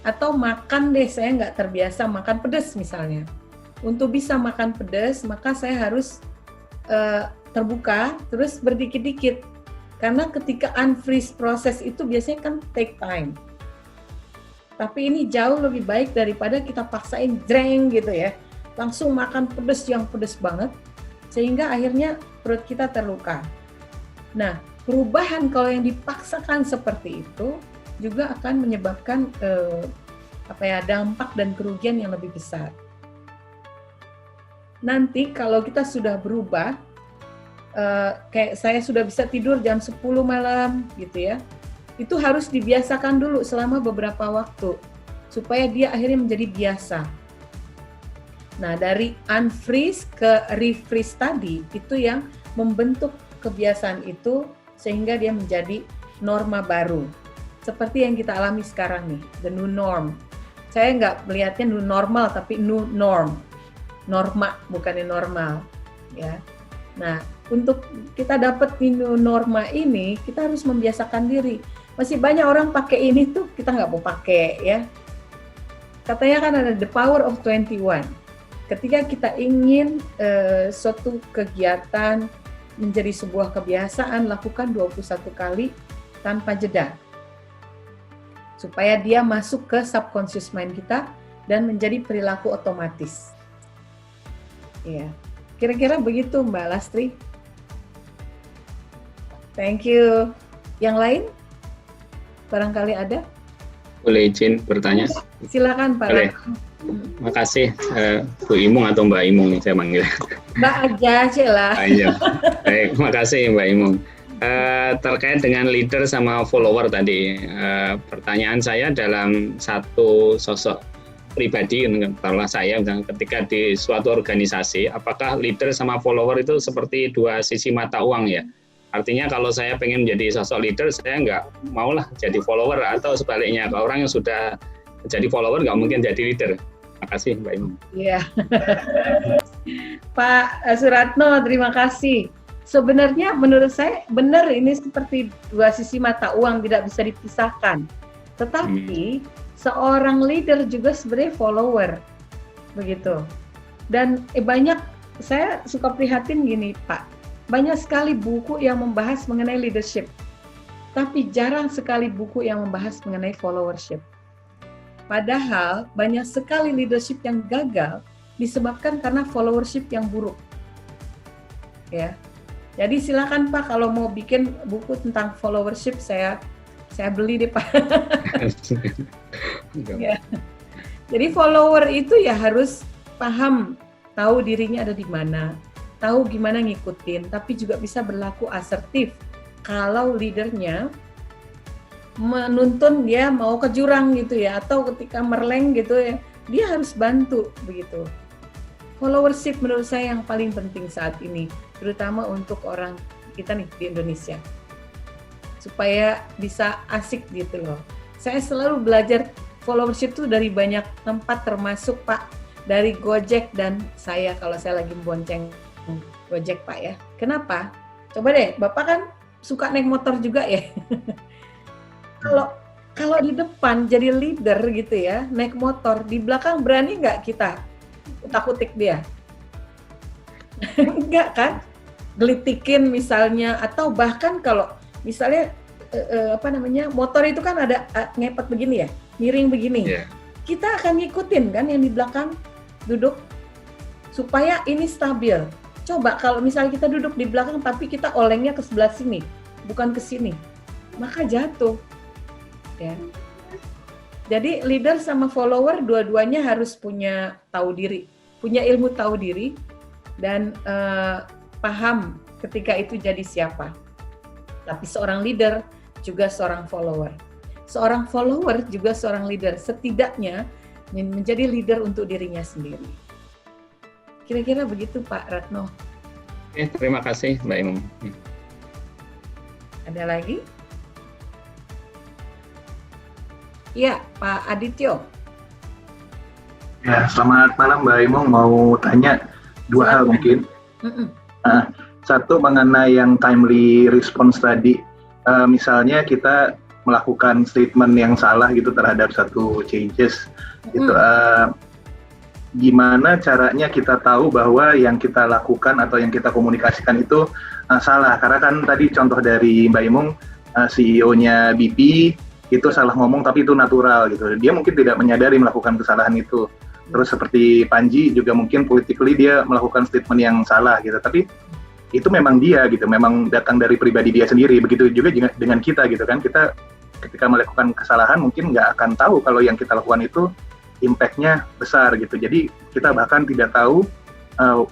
Atau makan deh, saya nggak terbiasa makan pedas misalnya. Untuk bisa makan pedas, maka saya harus terbuka, terus berdikit-dikit. Karena ketika unfreeze proses itu biasanya kan take time. Tapi ini jauh lebih baik daripada kita paksain jreng gitu ya. Langsung makan pedas yang pedas banget, sehingga akhirnya perut kita terluka. Nah, perubahan kalau yang dipaksakan seperti itu juga akan menyebabkan dampak dan kerugian yang lebih besar. Nanti kalau kita sudah berubah, kayak saya sudah bisa tidur jam 10 malam gitu ya, itu harus dibiasakan dulu selama beberapa waktu supaya dia akhirnya menjadi biasa. Nah dari unfreeze ke refreeze tadi itu yang membentuk kebiasaan itu sehingga dia menjadi norma baru seperti yang kita alami sekarang nih, the new norm. Saya nggak melihatnya new normal tapi new norm, norma bukannya normal ya. Nah untuk kita dapat new norma ini kita harus membiasakan diri. Masih banyak orang pakai ini tuh kita nggak mau pakai ya. Katanya kan ada the power of 21. Ketika kita ingin suatu kegiatan menjadi sebuah kebiasaan, lakukan 21 kali tanpa jeda. Supaya dia masuk ke subconscious mind kita dan menjadi perilaku otomatis. Ya, kira-kira begitu Mbak Lastri. Thank you. Yang lain? Barangkali ada? Boleh izin bertanya? Silakan Pak. Boleh. Makasih Bu Imung atau Mbak Imung nih saya manggil. Mbak aja, Cila. Iya. Baik, makasih Mbak Imung. Terkait dengan leader sama follower tadi, pertanyaan saya dalam satu sosok pribadi, taruhlah saya ketika di suatu organisasi, apakah leader sama follower itu seperti dua sisi mata uang ya? Artinya kalau saya pengen menjadi sosok leader, saya nggak maulah jadi follower, atau sebaliknya, kalau orang yang sudah jadi follower nggak mungkin jadi leader. Makasih Mbak Imung. Iya. Pak Suratno, terima kasih. Sebenarnya menurut saya benar ini seperti dua sisi mata uang, tidak bisa dipisahkan. Tetapi seorang leader juga sebenarnya follower, begitu. Dan banyak, saya suka prihatin gini Pak, banyak sekali buku yang membahas mengenai leadership, tapi jarang sekali buku yang membahas mengenai followership. Padahal banyak sekali leadership yang gagal disebabkan karena followership yang buruk. Ya. Jadi silakan Pak kalau mau bikin buku tentang followership saya beli deh Pak. Ya. Jadi follower itu ya harus paham, tahu dirinya ada di mana, tahu gimana ngikutin, tapi juga bisa berlaku asertif kalau leadernya menuntun dia mau ke jurang gitu ya, atau ketika merleng gitu ya, dia harus bantu begitu. Followership menurut saya yang paling penting saat ini, terutama untuk orang kita nih di Indonesia, supaya bisa asik gitu loh. Saya selalu belajar followership itu dari banyak tempat, termasuk Pak dari Gojek dan saya kalau saya lagi bonceng Gojek Pak ya. Kenapa? Coba deh, Bapak kan suka naik motor juga ya. Kalau di depan jadi leader gitu ya, naik motor, di belakang berani nggak kita utak-utik dia? Enggak kan? Gelitikin misalnya, atau bahkan kalau misalnya motor itu kan ada ngepet begini ya, miring begini. Yeah. Kita akan ngikutin kan yang di belakang duduk supaya ini stabil. Coba kalau misalnya kita duduk di belakang tapi kita olengnya ke sebelah sini, bukan ke sini, maka jatuh. Ya. Jadi leader sama follower dua-duanya harus punya tahu diri, punya ilmu tahu diri dan paham ketika itu jadi siapa. Tapi seorang leader juga seorang follower. Seorang follower juga seorang leader, setidaknya menjadi leader untuk dirinya sendiri. Kira-kira begitu Pak Ratno. Terima kasih Mbak Imung. Ada lagi? Ya, Pak Adityo. Ya, selamat malam Mbak Imung. Mau tanya dua hal mungkin. Satu mengenai yang timely response tadi. Misalnya kita melakukan statement yang salah gitu terhadap satu changes. Gitu. Gimana caranya kita tahu bahwa yang kita lakukan atau yang kita komunikasikan itu salah? Karena kan tadi contoh dari Mbak Imung, CEO-nya BP, itu salah ngomong tapi itu natural gitu. Dia mungkin tidak menyadari melakukan kesalahan itu. Terus seperti Panji juga mungkin politically dia melakukan statement yang salah gitu. Tapi itu memang dia gitu, memang datang dari pribadi dia sendiri. Begitu juga dengan kita gitu kan. Kita ketika melakukan kesalahan mungkin nggak akan tahu kalau yang kita lakukan itu impact-nya besar gitu. Jadi kita bahkan tidak tahu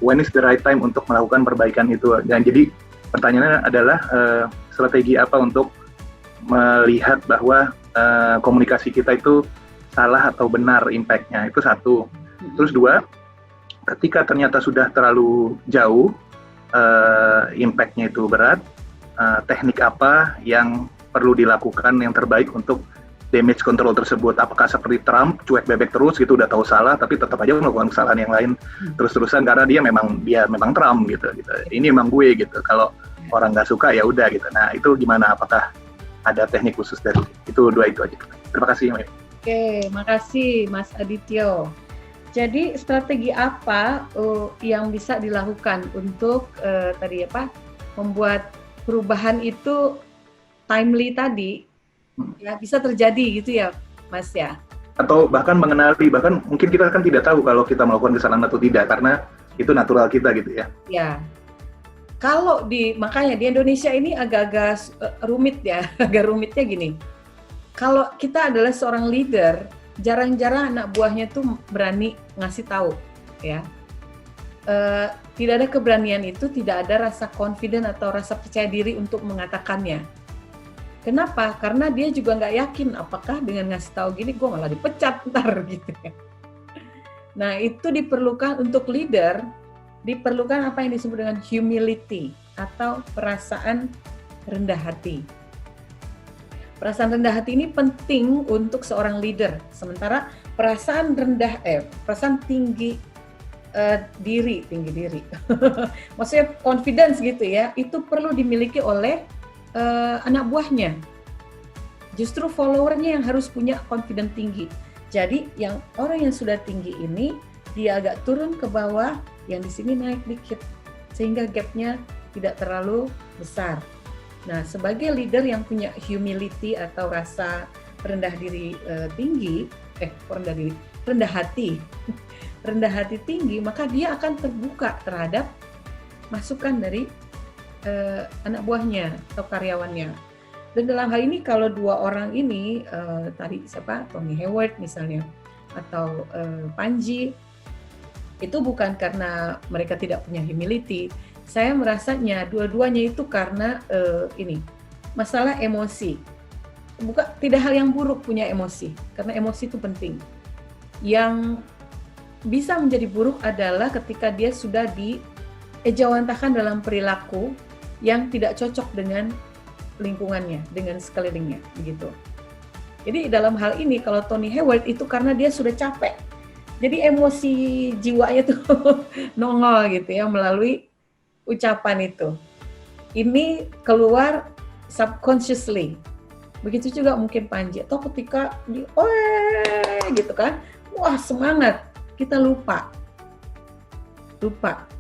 when is the right time untuk melakukan perbaikan itu. Dan jadi pertanyaannya adalah strategi apa untuk melihat bahwa komunikasi kita itu salah atau benar impact-nya, itu satu. Terus dua, ketika ternyata sudah terlalu jauh impact-nya itu berat, teknik apa yang perlu dilakukan yang terbaik untuk damage control tersebut? Apakah seperti Trump cuek bebek terus gitu, udah tahu salah tapi tetap aja melakukan kesalahan yang lain terus-terusan karena dia memang Trump gitu. Ini memang gue gitu. Kalau orang nggak suka ya udah gitu. Nah itu gimana? Apakah ada teknik khusus dari itu? Dua itu aja. Terima kasih. Oke, makasih Mas Adityo. Jadi strategi apa yang bisa dilakukan untuk membuat perubahan itu timely tadi ya bisa terjadi gitu ya Mas ya? Atau bahkan mengenali, bahkan mungkin kita kan tidak tahu kalau kita melakukan kesalahan atau tidak karena itu natural kita gitu ya. Ya. Kalau makanya di Indonesia ini agak-agak rumit ya, agak rumitnya gini. Kalau kita adalah seorang leader, jarang-jarang anak buahnya tuh berani ngasih tahu, ya. Tidak ada keberanian itu, tidak ada rasa confident atau rasa percaya diri untuk mengatakannya. Kenapa? Karena dia juga nggak yakin apakah dengan ngasih tahu gini gue malah dipecat ntar gitu. Nah itu diperlukan untuk leader. Diperlukan apa yang disebut dengan humility atau perasaan rendah hati. Perasaan rendah hati ini penting untuk seorang leader. Sementara perasaan tinggi diri, maksudnya confidence gitu ya, itu perlu dimiliki oleh anak buahnya. Justru followernya yang harus punya confidence tinggi. Jadi yang orang yang sudah tinggi ini dia agak turun ke bawah, yang di sini naik dikit, sehingga gapnya tidak terlalu besar. Nah, sebagai leader yang punya humility atau rasa rendah diri rendah hati tinggi, maka dia akan terbuka terhadap masukan dari anak buahnya atau karyawannya. Dan dalam hal ini kalau dua orang ini Tony Hayward misalnya atau Panji, itu bukan karena mereka tidak punya humility. Saya merasanya dua-duanya itu karena masalah emosi. tidak hal yang buruk punya emosi, karena emosi itu penting. Yang bisa menjadi buruk adalah ketika dia sudah diejawantahkan dalam perilaku yang tidak cocok dengan lingkungannya, dengan sekelilingnya, begitu. Jadi dalam hal ini kalau Tony Hayward itu karena dia sudah capek, jadi emosi jiwanya tuh nongol gitu ya melalui ucapan itu. Ini keluar subconsciously. Begitu juga mungkin Panji. Atau ketika gitu kan, wah semangat, kita lupa.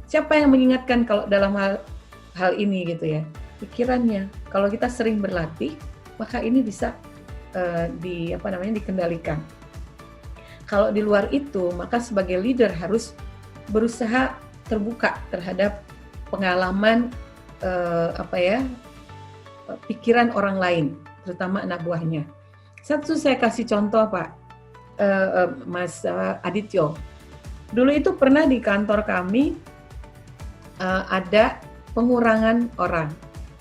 Siapa yang mengingatkan kalau dalam hal ini gitu ya? Pikirannya. Kalau kita sering berlatih, maka ini bisa dikendalikan. Kalau di luar itu, maka sebagai leader harus berusaha terbuka terhadap pengalaman pikiran orang lain, terutama anak buahnya. Satu saya kasih contoh Pak, Mas Adityo. Dulu itu pernah di kantor kami ada pengurangan orang,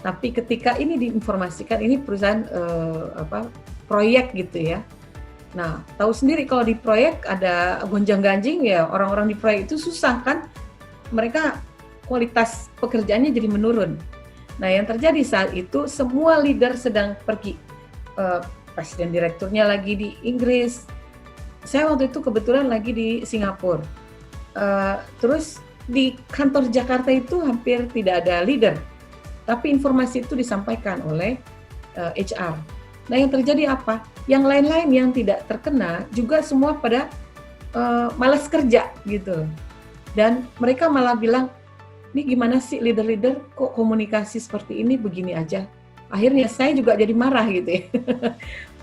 tapi ketika ini diinformasikan ini perusahaan proyek gitu ya. Nah, tahu sendiri kalau di proyek ada gonjang-ganjing ya, orang-orang di proyek itu susah kan, mereka kualitas pekerjaannya jadi menurun. Nah, yang terjadi saat itu semua leader sedang pergi, presiden direkturnya lagi di Inggris, saya waktu itu kebetulan lagi di Singapura, terus di kantor Jakarta itu hampir tidak ada leader, tapi informasi itu disampaikan oleh HR. Nah, yang terjadi apa? Yang lain-lain yang tidak terkena juga semua pada malas kerja gitu. Dan mereka malah bilang, ini gimana sih leader-leader kok komunikasi seperti ini begini aja. Akhirnya saya juga jadi marah gitu ya.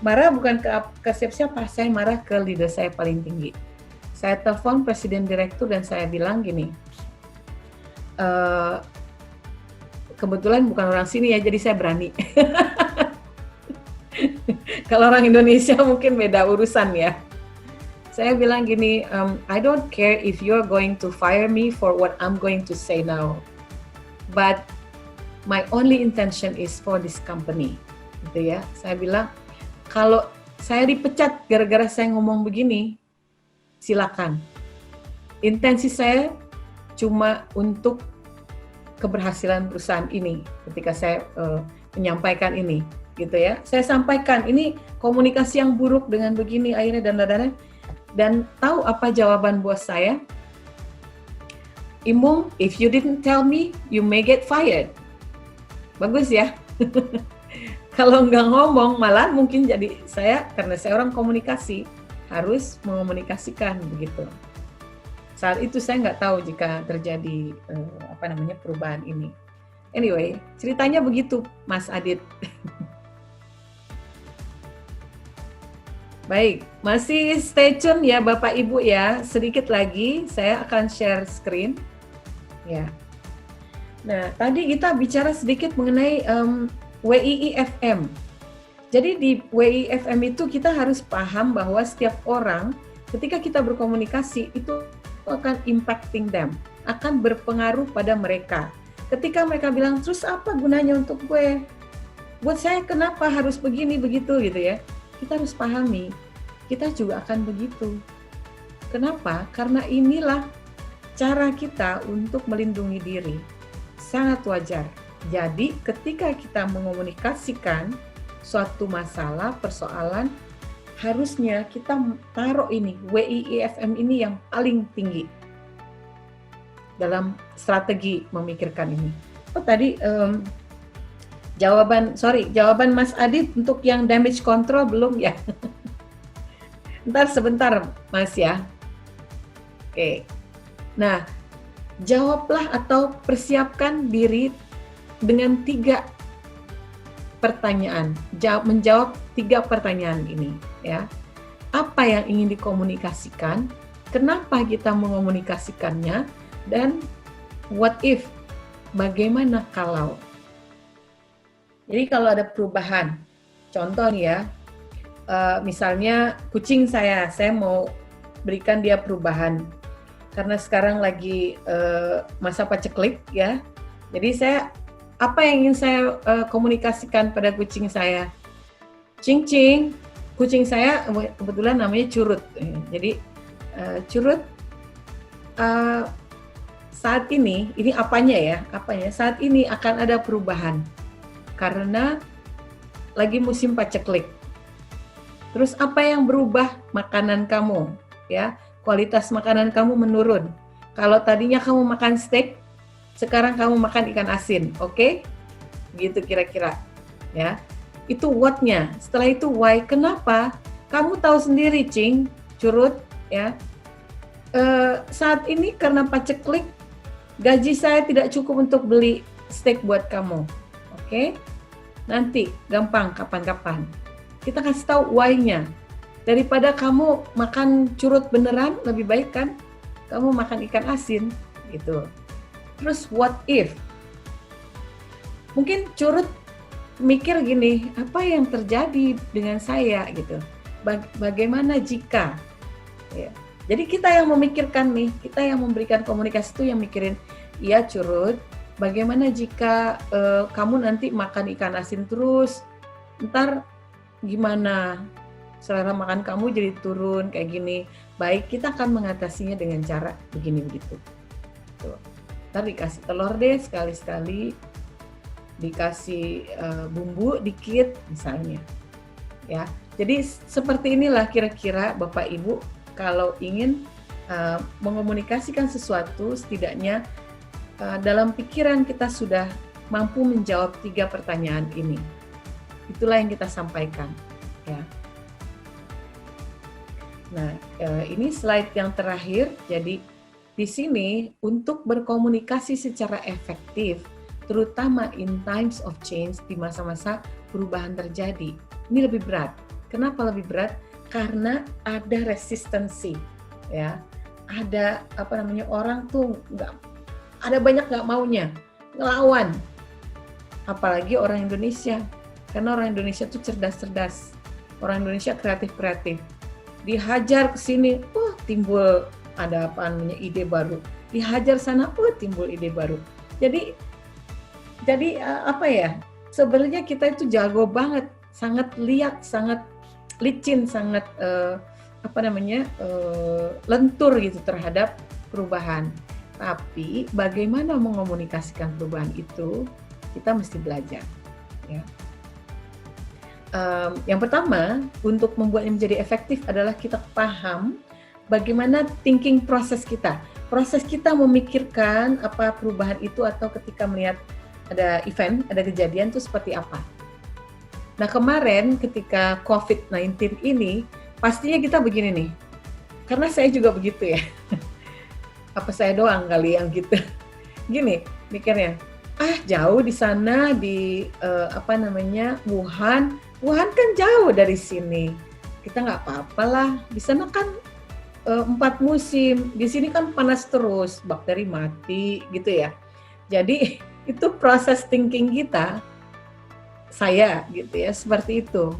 Marah bukan ke siapa-siapa, saya marah ke leader saya paling tinggi. Saya telepon presiden direktur dan saya bilang gini, kebetulan bukan orang sini ya, jadi saya berani. Kalau orang Indonesia mungkin beda urusan ya. Saya bilang gini, I don't care if you're going to fire me for what I'm going to say now, but my only intention is for this company, gitu ya. Saya bilang, kalau saya dipecat gara-gara saya ngomong begini, silakan. Intensi saya cuma untuk keberhasilan perusahaan ini ketika saya menyampaikan ini. Gitu ya, saya sampaikan ini komunikasi yang buruk dengan begini akhirnya dan tahu apa jawaban bos saya? Imung, if you didn't tell me, you may get fired. Bagus ya. Kalau nggak ngomong malah mungkin jadi saya, karena saya orang komunikasi harus mengomunikasikan begitu. Saat itu saya nggak tahu jika terjadi perubahan ini. Anyway, ceritanya begitu, Mas Adit. Baik, masih stay tune ya Bapak Ibu ya. Sedikit lagi saya akan share screen. Ya. Nah, tadi kita bicara sedikit mengenai WIIFM. Jadi di WIIFM itu kita harus paham bahwa setiap orang ketika kita berkomunikasi itu akan impacting them, akan berpengaruh pada mereka. Ketika mereka bilang, terus apa gunanya untuk gue? Buat saya kenapa harus begini begitu gitu ya? Kita harus pahami, kita juga akan begitu. Kenapa? Karena inilah cara kita untuk melindungi diri. Sangat wajar. Jadi ketika kita mengomunikasikan suatu masalah, persoalan, harusnya kita taruh ini, WIIFM ini yang paling tinggi dalam strategi memikirkan ini. Oh tadi jawaban Mas Adit untuk yang damage control belum ya? Ntar sebentar Mas ya. Oke. Nah, jawablah atau persiapkan diri dengan 3 pertanyaan. Menjawab 3 pertanyaan ini ya. Apa yang ingin dikomunikasikan? Kenapa kita mengomunikasikannya? Dan what if? Bagaimana kalau? Jadi kalau ada perubahan, contoh nih ya, misalnya kucing saya mau berikan dia perubahan, karena sekarang lagi masa paceklik ya, jadi apa yang ingin saya komunikasikan pada kucing saya? Cing, kucing saya kebetulan namanya Curut. Jadi Curut saat ini apanya ya? Saat ini akan ada perubahan karena lagi musim paceklik. Terus apa yang berubah? Makanan kamu, ya. Kualitas makanan kamu menurun. Kalau tadinya kamu makan steak, sekarang kamu makan ikan asin, oke? Gitu kira-kira, ya. Itu what-nya. Setelah itu why. Kenapa? Kamu tahu sendiri, Cing, Curut, ya. Saat ini karena paceklik, gaji saya tidak cukup untuk beli steak buat kamu, oke? Nanti, gampang, kapan-kapan. Kita kasih tahu why-nya. Daripada kamu makan curut beneran, lebih baik kan kamu makan ikan asin, gitu. Terus what if? Mungkin Curut mikir gini, apa yang terjadi dengan saya gitu? Bagaimana jika? Ya. Jadi kita yang memikirkan nih, kita yang memberikan komunikasi itu yang mikirin, iya Curut, bagaimana jika kamu nanti makan ikan asin terus, ntar gimana? Selera makan kamu jadi turun kayak gini. Baik, kita akan mengatasinya dengan cara begini begitu. Tuh. Ntar dikasih telur deh sekali-sekali, dikasih bumbu dikit misalnya. Ya, jadi seperti inilah kira-kira Bapak Ibu kalau ingin mengomunikasikan sesuatu, setidaknya dalam pikiran kita sudah mampu menjawab 3 pertanyaan ini. Itulah yang kita sampaikan. Ya. Nah, ini slide yang terakhir. Jadi di sini untuk berkomunikasi secara efektif, terutama in times of change, di masa-masa perubahan terjadi, ini lebih berat. Kenapa lebih berat? Karena ada resistensi, ya. Ada orang tuh ada banyak nggak maunya, ngelawan. Apalagi orang Indonesia, karena orang Indonesia tuh cerdas-cerdas, orang Indonesia kreatif-kreatif. Dihajar ke sini, timbul ada ide baru. Dihajar sana, timbul ide baru. Jadi sebenarnya kita itu jago banget, sangat liat, sangat licin, sangat lentur gitu terhadap perubahan. Tapi bagaimana mengomunikasikan perubahan itu, kita mesti belajar. Ya. Yang pertama, untuk membuatnya menjadi efektif adalah kita paham bagaimana thinking proses kita. Proses kita memikirkan apa perubahan itu atau ketika melihat ada event, ada kejadian itu seperti apa. Nah kemarin ketika COVID-19 ini, pastinya kita begini nih, karena saya juga begitu ya. Apa saya doang kali yang gitu. Gini, mikirnya, jauh di sana di Wuhan kan jauh dari sini. Kita nggak apa-apa lah. Di sana kan 4 musim. Di sini kan panas terus, bakteri mati gitu ya. Jadi itu proses thinking kita, saya gitu ya, seperti itu.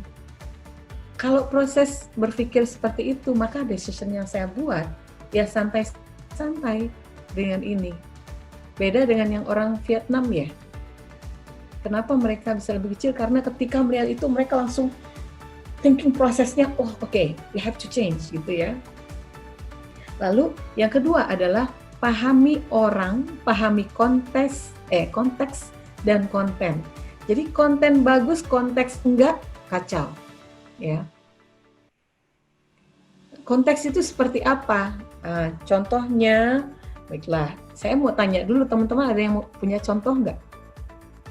Kalau proses berpikir seperti itu, maka decision yang saya buat ya santai-santai dengan ini. Beda dengan yang orang Vietnam ya. Kenapa mereka bisa lebih kecil? Karena ketika melihat itu mereka langsung thinking prosesnya, we have to change gitu ya. Lalu yang kedua adalah pahami orang, pahami konteks dan konten. Jadi konten bagus, konteks enggak, kacau. Ya. Konteks itu seperti apa? Contohnya, baiklah, saya mau tanya dulu teman-teman, ada yang punya contoh enggak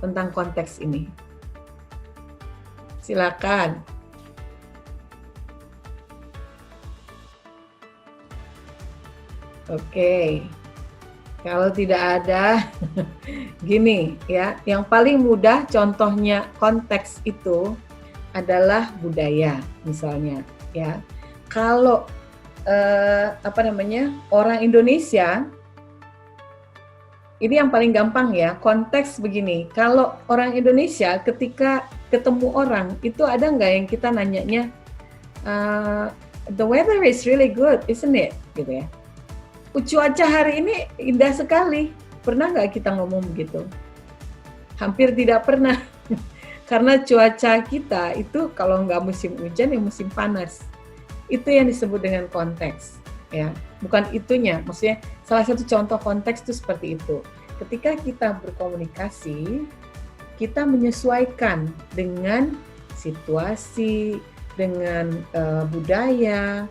tentang konteks ini? Silakan. Oke. Kalau tidak ada, gini ya, yang paling mudah contohnya konteks itu adalah budaya misalnya ya. Kalau orang Indonesia, ini yang paling gampang ya, konteks begini. Kalau orang Indonesia ketika ketemu orang, itu ada nggak yang kita nanyanya, the weather is really good, isn't it? Gitu ya. Cuaca hari ini indah sekali. Pernah nggak kita ngomong begitu? Hampir tidak pernah. Karena cuaca kita itu kalau nggak musim hujan ya musim panas. Itu yang disebut dengan konteks, ya. Bukan itunya, maksudnya salah satu contoh konteks itu seperti itu. Ketika kita berkomunikasi, kita menyesuaikan dengan situasi, dengan budaya,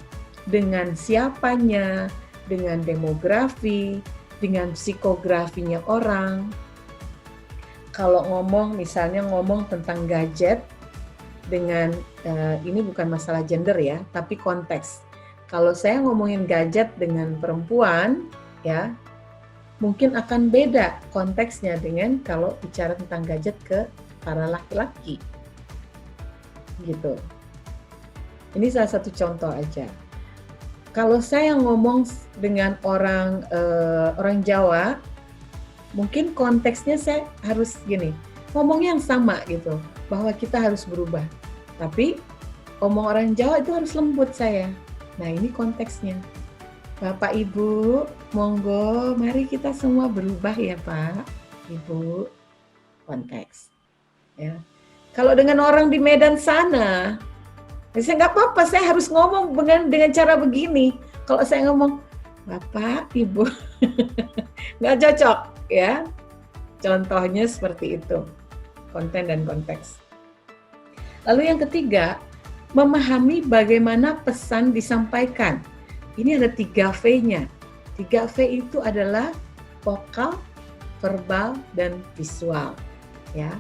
dengan siapanya, dengan demografi, dengan psikografinya orang. Kalau misalnya ngomong tentang gadget, dengan ini bukan masalah gender ya, tapi konteks. Kalau saya ngomongin gadget dengan perempuan, ya mungkin akan beda konteksnya dengan kalau bicara tentang gadget ke para laki-laki, gitu. Ini salah satu contoh aja. Kalau saya ngomong dengan orang Jawa, mungkin konteksnya saya harus gini, ngomongnya yang sama gitu, bahwa kita harus berubah. Tapi ngomong orang Jawa itu harus lembut saya. Nah ini konteksnya. Bapak Ibu, monggo mari kita semua berubah ya Pak, Ibu. Konteks. Ya. Kalau dengan orang di Medan sana, saya nggak apa-apa, saya harus ngomong dengan cara begini. Kalau saya ngomong, Bapak, Ibu, nggak cocok, ya. Contohnya seperti itu, konten dan konteks. Lalu yang ketiga, memahami bagaimana pesan disampaikan. Ini ada 3 V-nya. 3 V itu adalah vokal, verbal, dan visual. Ya,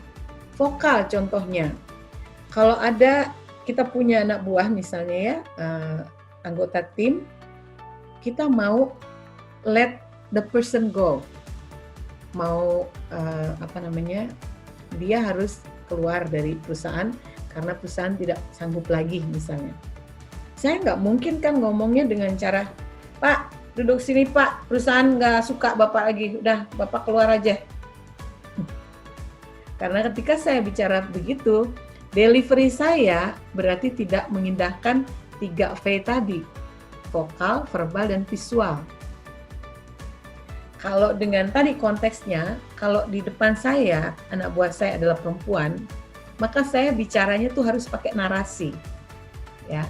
vokal contohnya. Kalau kita punya anak buah misalnya ya, anggota tim, kita mau let the person go. Mau dia harus keluar dari perusahaan karena perusahaan tidak sanggup lagi misalnya. Saya nggak mungkin kan ngomongnya dengan cara, Pak duduk sini Pak, perusahaan nggak suka Bapak lagi, udah Bapak keluar aja. Karena ketika saya bicara begitu, delivery saya berarti tidak mengindahkan 3 V tadi, vokal, verbal, dan visual. Kalau dengan tadi konteksnya, kalau di depan saya, anak buah saya adalah perempuan, maka saya bicaranya tuh harus pakai narasi. Ya.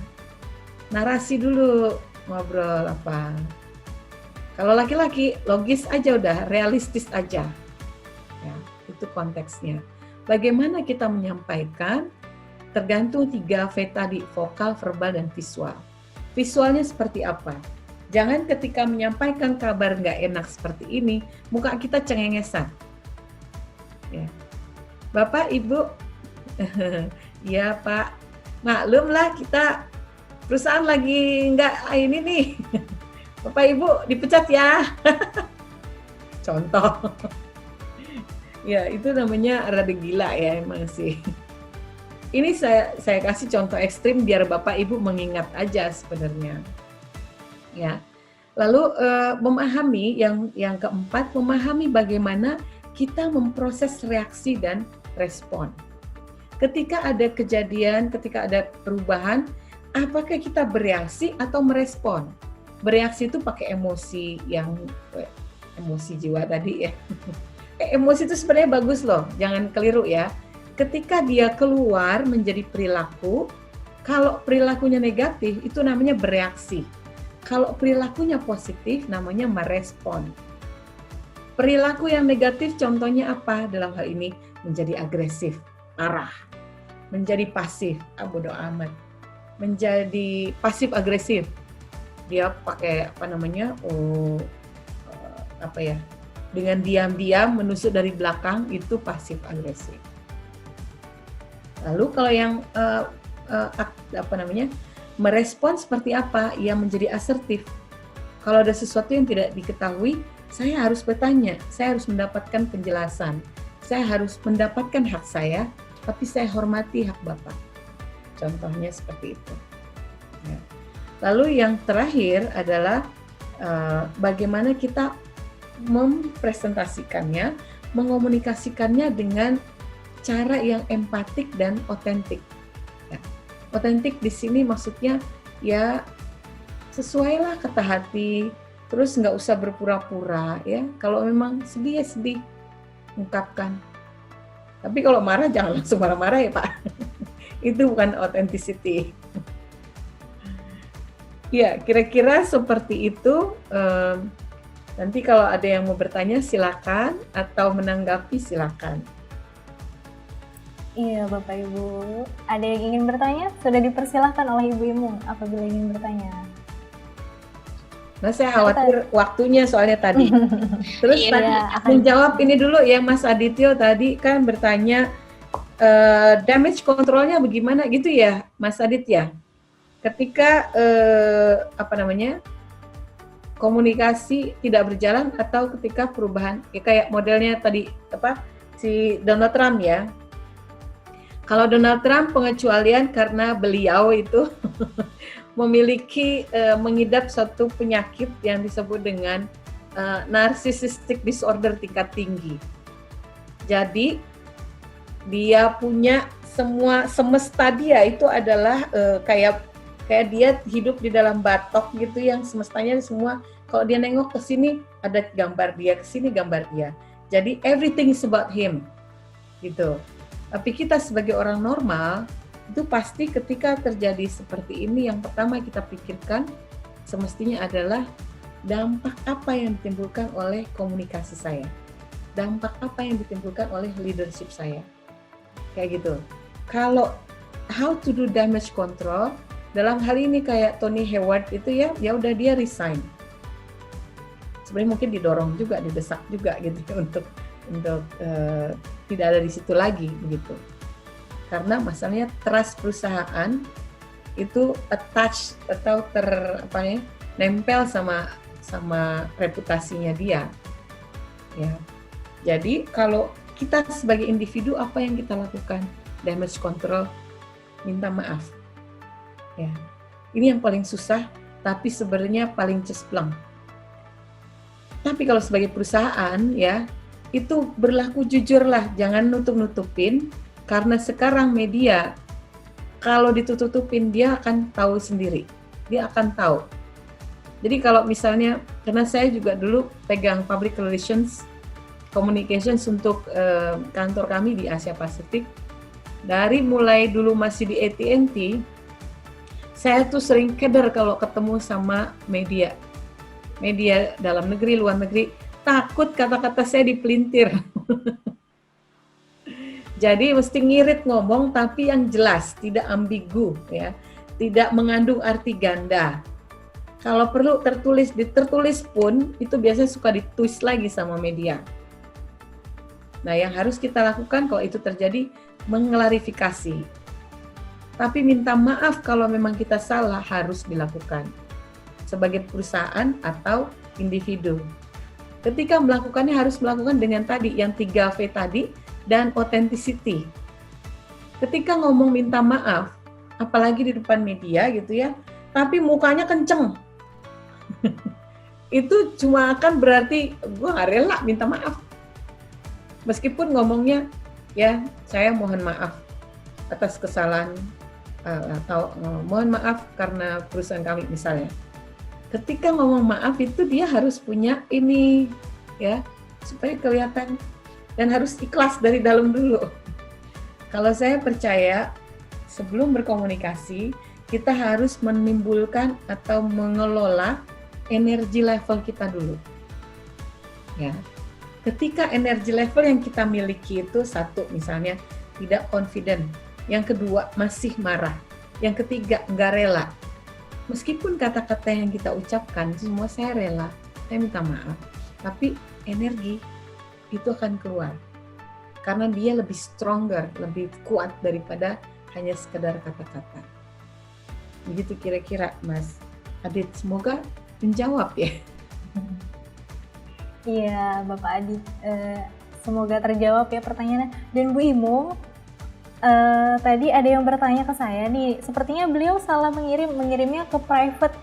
Narasi dulu, ngobrol apa. Kalau laki-laki, logis aja udah, realistis aja. Ya, itu konteksnya. Bagaimana kita menyampaikan, tergantung 3 V tadi, vokal, verbal, dan visual. Visualnya seperti apa? Jangan ketika menyampaikan kabar nggak enak seperti ini, muka kita cengengesan. Ya. Bapak, Ibu, ya Pak, maklumlah kita perusahaan lagi nggak ini nih. Bapak, Ibu dipecat ya. Contoh. Ya, itu namanya rada gila ya emang sih. Ini saya kasih contoh ekstrim biar Bapak Ibu mengingat aja sebenarnya. Ya. Lalu memahami yang keempat, memahami bagaimana kita memproses reaksi dan respon. Ketika ada kejadian, ketika ada perubahan, apakah kita bereaksi atau merespon? Bereaksi itu pakai emosi emosi jiwa tadi ya. Emosi itu sebenarnya bagus loh, jangan keliru ya. Ketika dia keluar menjadi perilaku, kalau perilakunya negatif itu namanya bereaksi. Kalau perilakunya positif namanya merespon. Perilaku yang negatif contohnya apa dalam hal ini? Menjadi agresif, marah. Menjadi pasif, bodo amat. Menjadi pasif agresif. Dia pakai dengan diam-diam menusuk dari belakang, itu pasif agresif. Lalu kalau yang merespon seperti apa? Ia menjadi asertif. Kalau ada sesuatu yang tidak diketahui, saya harus bertanya, saya harus mendapatkan penjelasan, saya harus mendapatkan hak saya, tapi saya hormati hak Bapak. Contohnya seperti itu. Ya. Lalu yang terakhir adalah bagaimana kita mempresentasikannya, mengomunikasikannya dengan cara yang empatik dan otentik. Ya. Otentik di sini maksudnya ya sesuailah kata hati, terus nggak usah berpura-pura ya. Kalau memang sedih ya sedih, ungkapkan. Tapi kalau marah jangan langsung marah-marah ya Pak. Itu bukan authenticity. Ya, kira-kira seperti itu. Nanti kalau ada yang mau bertanya silakan, atau menanggapi silakan. Iya Bapak Ibu, ada yang ingin bertanya? Sudah dipersilahkan oleh Ibu Imung apabila ingin bertanya. Nah, saya khawatir waktunya soalnya tadi. Terus Iya, tadi menjawab ini dulu ya, Mas Adityo tadi kan bertanya damage controlnya bagaimana gitu ya, Mas Adit ya. Ketika komunikasi tidak berjalan atau ketika perubahan, ya kayak modelnya tadi si Donald Trump ya. Kalau Donald Trump pengecualian karena beliau itu memiliki mengidap suatu penyakit yang disebut dengan narcissistic disorder tingkat tinggi. Jadi dia punya semesta dia itu adalah kayak dia hidup di dalam batok gitu, yang semestanya semua kalau dia nengok ke sini ada gambar dia, ke sini gambar dia. Jadi everything is about him gitu. Tapi kita sebagai orang normal itu pasti ketika terjadi seperti ini, yang pertama kita pikirkan semestinya adalah dampak apa yang ditimbulkan oleh komunikasi saya, dampak apa yang ditimbulkan oleh leadership saya, kayak gitu. Kalau how to do damage control dalam hal ini kayak Tony Hayward itu ya udah dia resign. Sebenarnya mungkin didorong juga, didesak juga gitu untuk tidak ada di situ lagi begitu. Karena masalahnya trust perusahaan itu attach atau nempel sama reputasinya dia. Ya. Jadi kalau kita sebagai individu apa yang kita lakukan? Damage control, minta maaf. Ya. Ini yang paling susah, tapi sebenarnya paling cespleng. Tapi kalau sebagai perusahaan ya, itu berlaku jujurlah, jangan nutup-nutupin, karena sekarang media kalau ditutup-tutupin dia akan tahu sendiri, dia akan tahu. Jadi kalau misalnya, karena saya juga dulu pegang public relations, communications untuk kantor kami di Asia Pasifik, dari mulai dulu masih di AT&T, saya tuh sering keder kalau ketemu sama media dalam negeri, luar negeri, takut kata-kata saya dipelintir. Jadi mesti ngirit ngomong tapi yang jelas, tidak ambigu ya, tidak mengandung arti ganda. Kalau perlu tertulis pun itu biasanya suka ditwist lagi sama media. Nah, yang harus kita lakukan kalau itu terjadi mengklarifikasi. Tapi minta maaf kalau memang kita salah harus dilakukan sebagai perusahaan atau individu. Ketika melakukannya harus melakukan dengan tadi, yang 3V tadi, dan authenticity. Ketika ngomong minta maaf, apalagi di depan media gitu ya, tapi mukanya kenceng. Itu cuma akan berarti gue gak rela minta maaf. Meskipun ngomongnya, ya saya mohon maaf atas kesalahan, atau mohon maaf karena perusahaan kami misalnya. Ketika ngomong maaf itu dia harus punya ini ya, supaya kelihatan, dan harus ikhlas dari dalam dulu. Kalau saya percaya sebelum berkomunikasi kita harus menimbulkan atau mengelola energi level kita dulu. Ya. Ketika energi level yang kita miliki itu satu misalnya tidak confident, yang kedua masih marah, yang ketiga enggak rela. Meskipun kata-kata yang kita ucapkan semua saya rela, saya minta maaf, tapi energi itu akan keluar karena dia lebih stronger, lebih kuat daripada hanya sekedar kata-kata. Begitu kira-kira Mas Adit, semoga menjawab ya. Iya Bapak Adit, semoga terjawab ya pertanyaannya. Dan Bu Imung, tadi ada yang bertanya ke saya nih, sepertinya beliau salah mengirimnya ke private.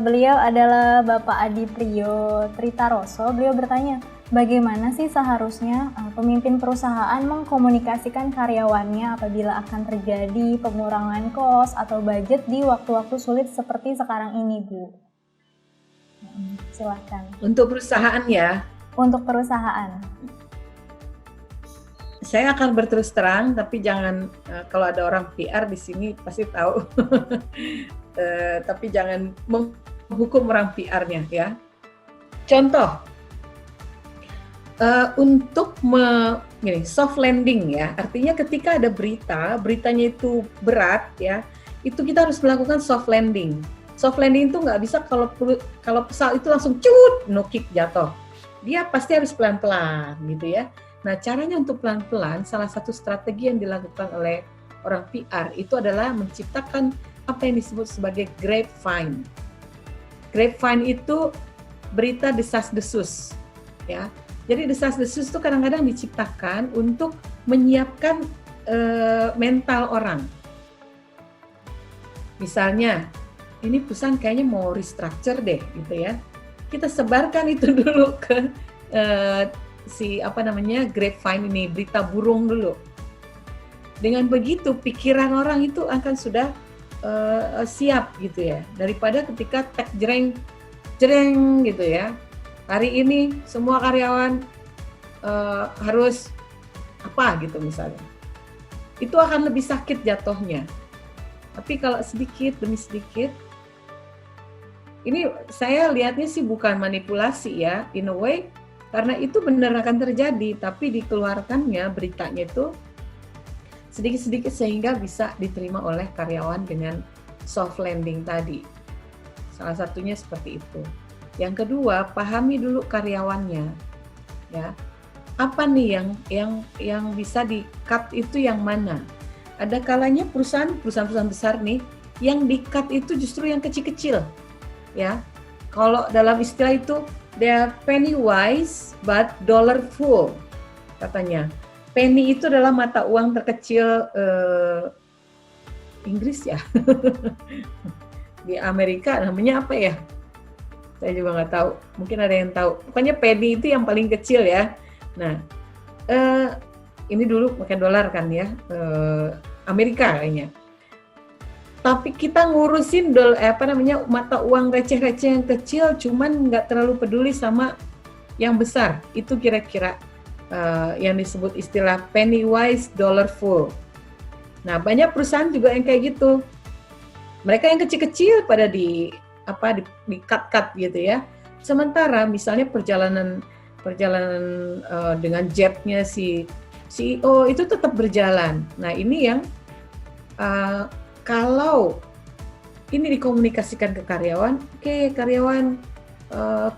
Beliau adalah Bapak Adi Priyo Tritaroso. Beliau bertanya, bagaimana sih seharusnya pemimpin perusahaan mengkomunikasikan karyawannya apabila akan terjadi pengurangan kos atau budget di waktu-waktu sulit seperti sekarang ini, Bu? Silakan. Untuk perusahaan ya? Untuk perusahaan. saya akan berterus terang, tapi jangan kalau ada orang PR di sini pasti tahu. Tapi jangan menghukum orang PR-nya ya. Contoh, untuk soft landing ya, artinya ketika ada beritanya itu berat ya, itu kita harus melakukan soft landing. Soft landing itu nggak bisa kalau pesawat itu langsung no kick jatuh. Dia pasti harus pelan-pelan gitu ya. Nah, caranya untuk pelan-pelan, salah satu strategi yang dilakukan oleh orang PR itu adalah menciptakan apa yang disebut sebagai grapevine. Grapevine itu berita desas-desus, ya. Jadi desas-desus itu kadang-kadang diciptakan untuk menyiapkan mental orang. Misalnya, ini perusahaan kayaknya mau restructure deh, gitu ya. Kita sebarkan itu dulu ke grapevine ini, berita burung dulu. Dengan begitu pikiran orang itu akan sudah siap gitu ya, daripada ketika tek jreng gitu ya. Hari ini semua karyawan harus apa gitu misalnya. Itu akan lebih sakit jatuhnya. Tapi kalau sedikit demi sedikit, ini saya lihatnya sih bukan manipulasi ya, in a way, karena itu benar akan terjadi, tapi dikeluarkannya beritanya itu sedikit-sedikit sehingga bisa diterima oleh karyawan dengan soft landing tadi. Salah satunya seperti itu. Yang kedua, pahami dulu karyawannya. Ya. Apa nih yang bisa di-cut itu yang mana? Ada kalanya perusahaan besar nih yang di-cut itu justru yang kecil-kecil. Ya. Kalau dalam istilah itu they are penny wise but dollar full, katanya. Penny itu adalah mata uang terkecil Inggris ya. Di Amerika namanya apa ya? Saya juga nggak tahu. Mungkin ada yang tahu. Pokoknya penny itu yang paling kecil ya. Nah, ini dulu pakai dolar kan ya, Amerika kayaknya. Tapi kita ngurusin mata uang receh-receh yang kecil, cuman nggak terlalu peduli sama yang besar. Itu kira-kira yang disebut istilah penny wise dollar full. Nah, banyak perusahaan juga yang kayak gitu. Mereka yang kecil-kecil pada di cut-cut gitu ya. Sementara misalnya perjalanan dengan jetnya si CEO itu tetap berjalan. Nah, ini yang kalau ini dikomunikasikan ke karyawan, oke, karyawan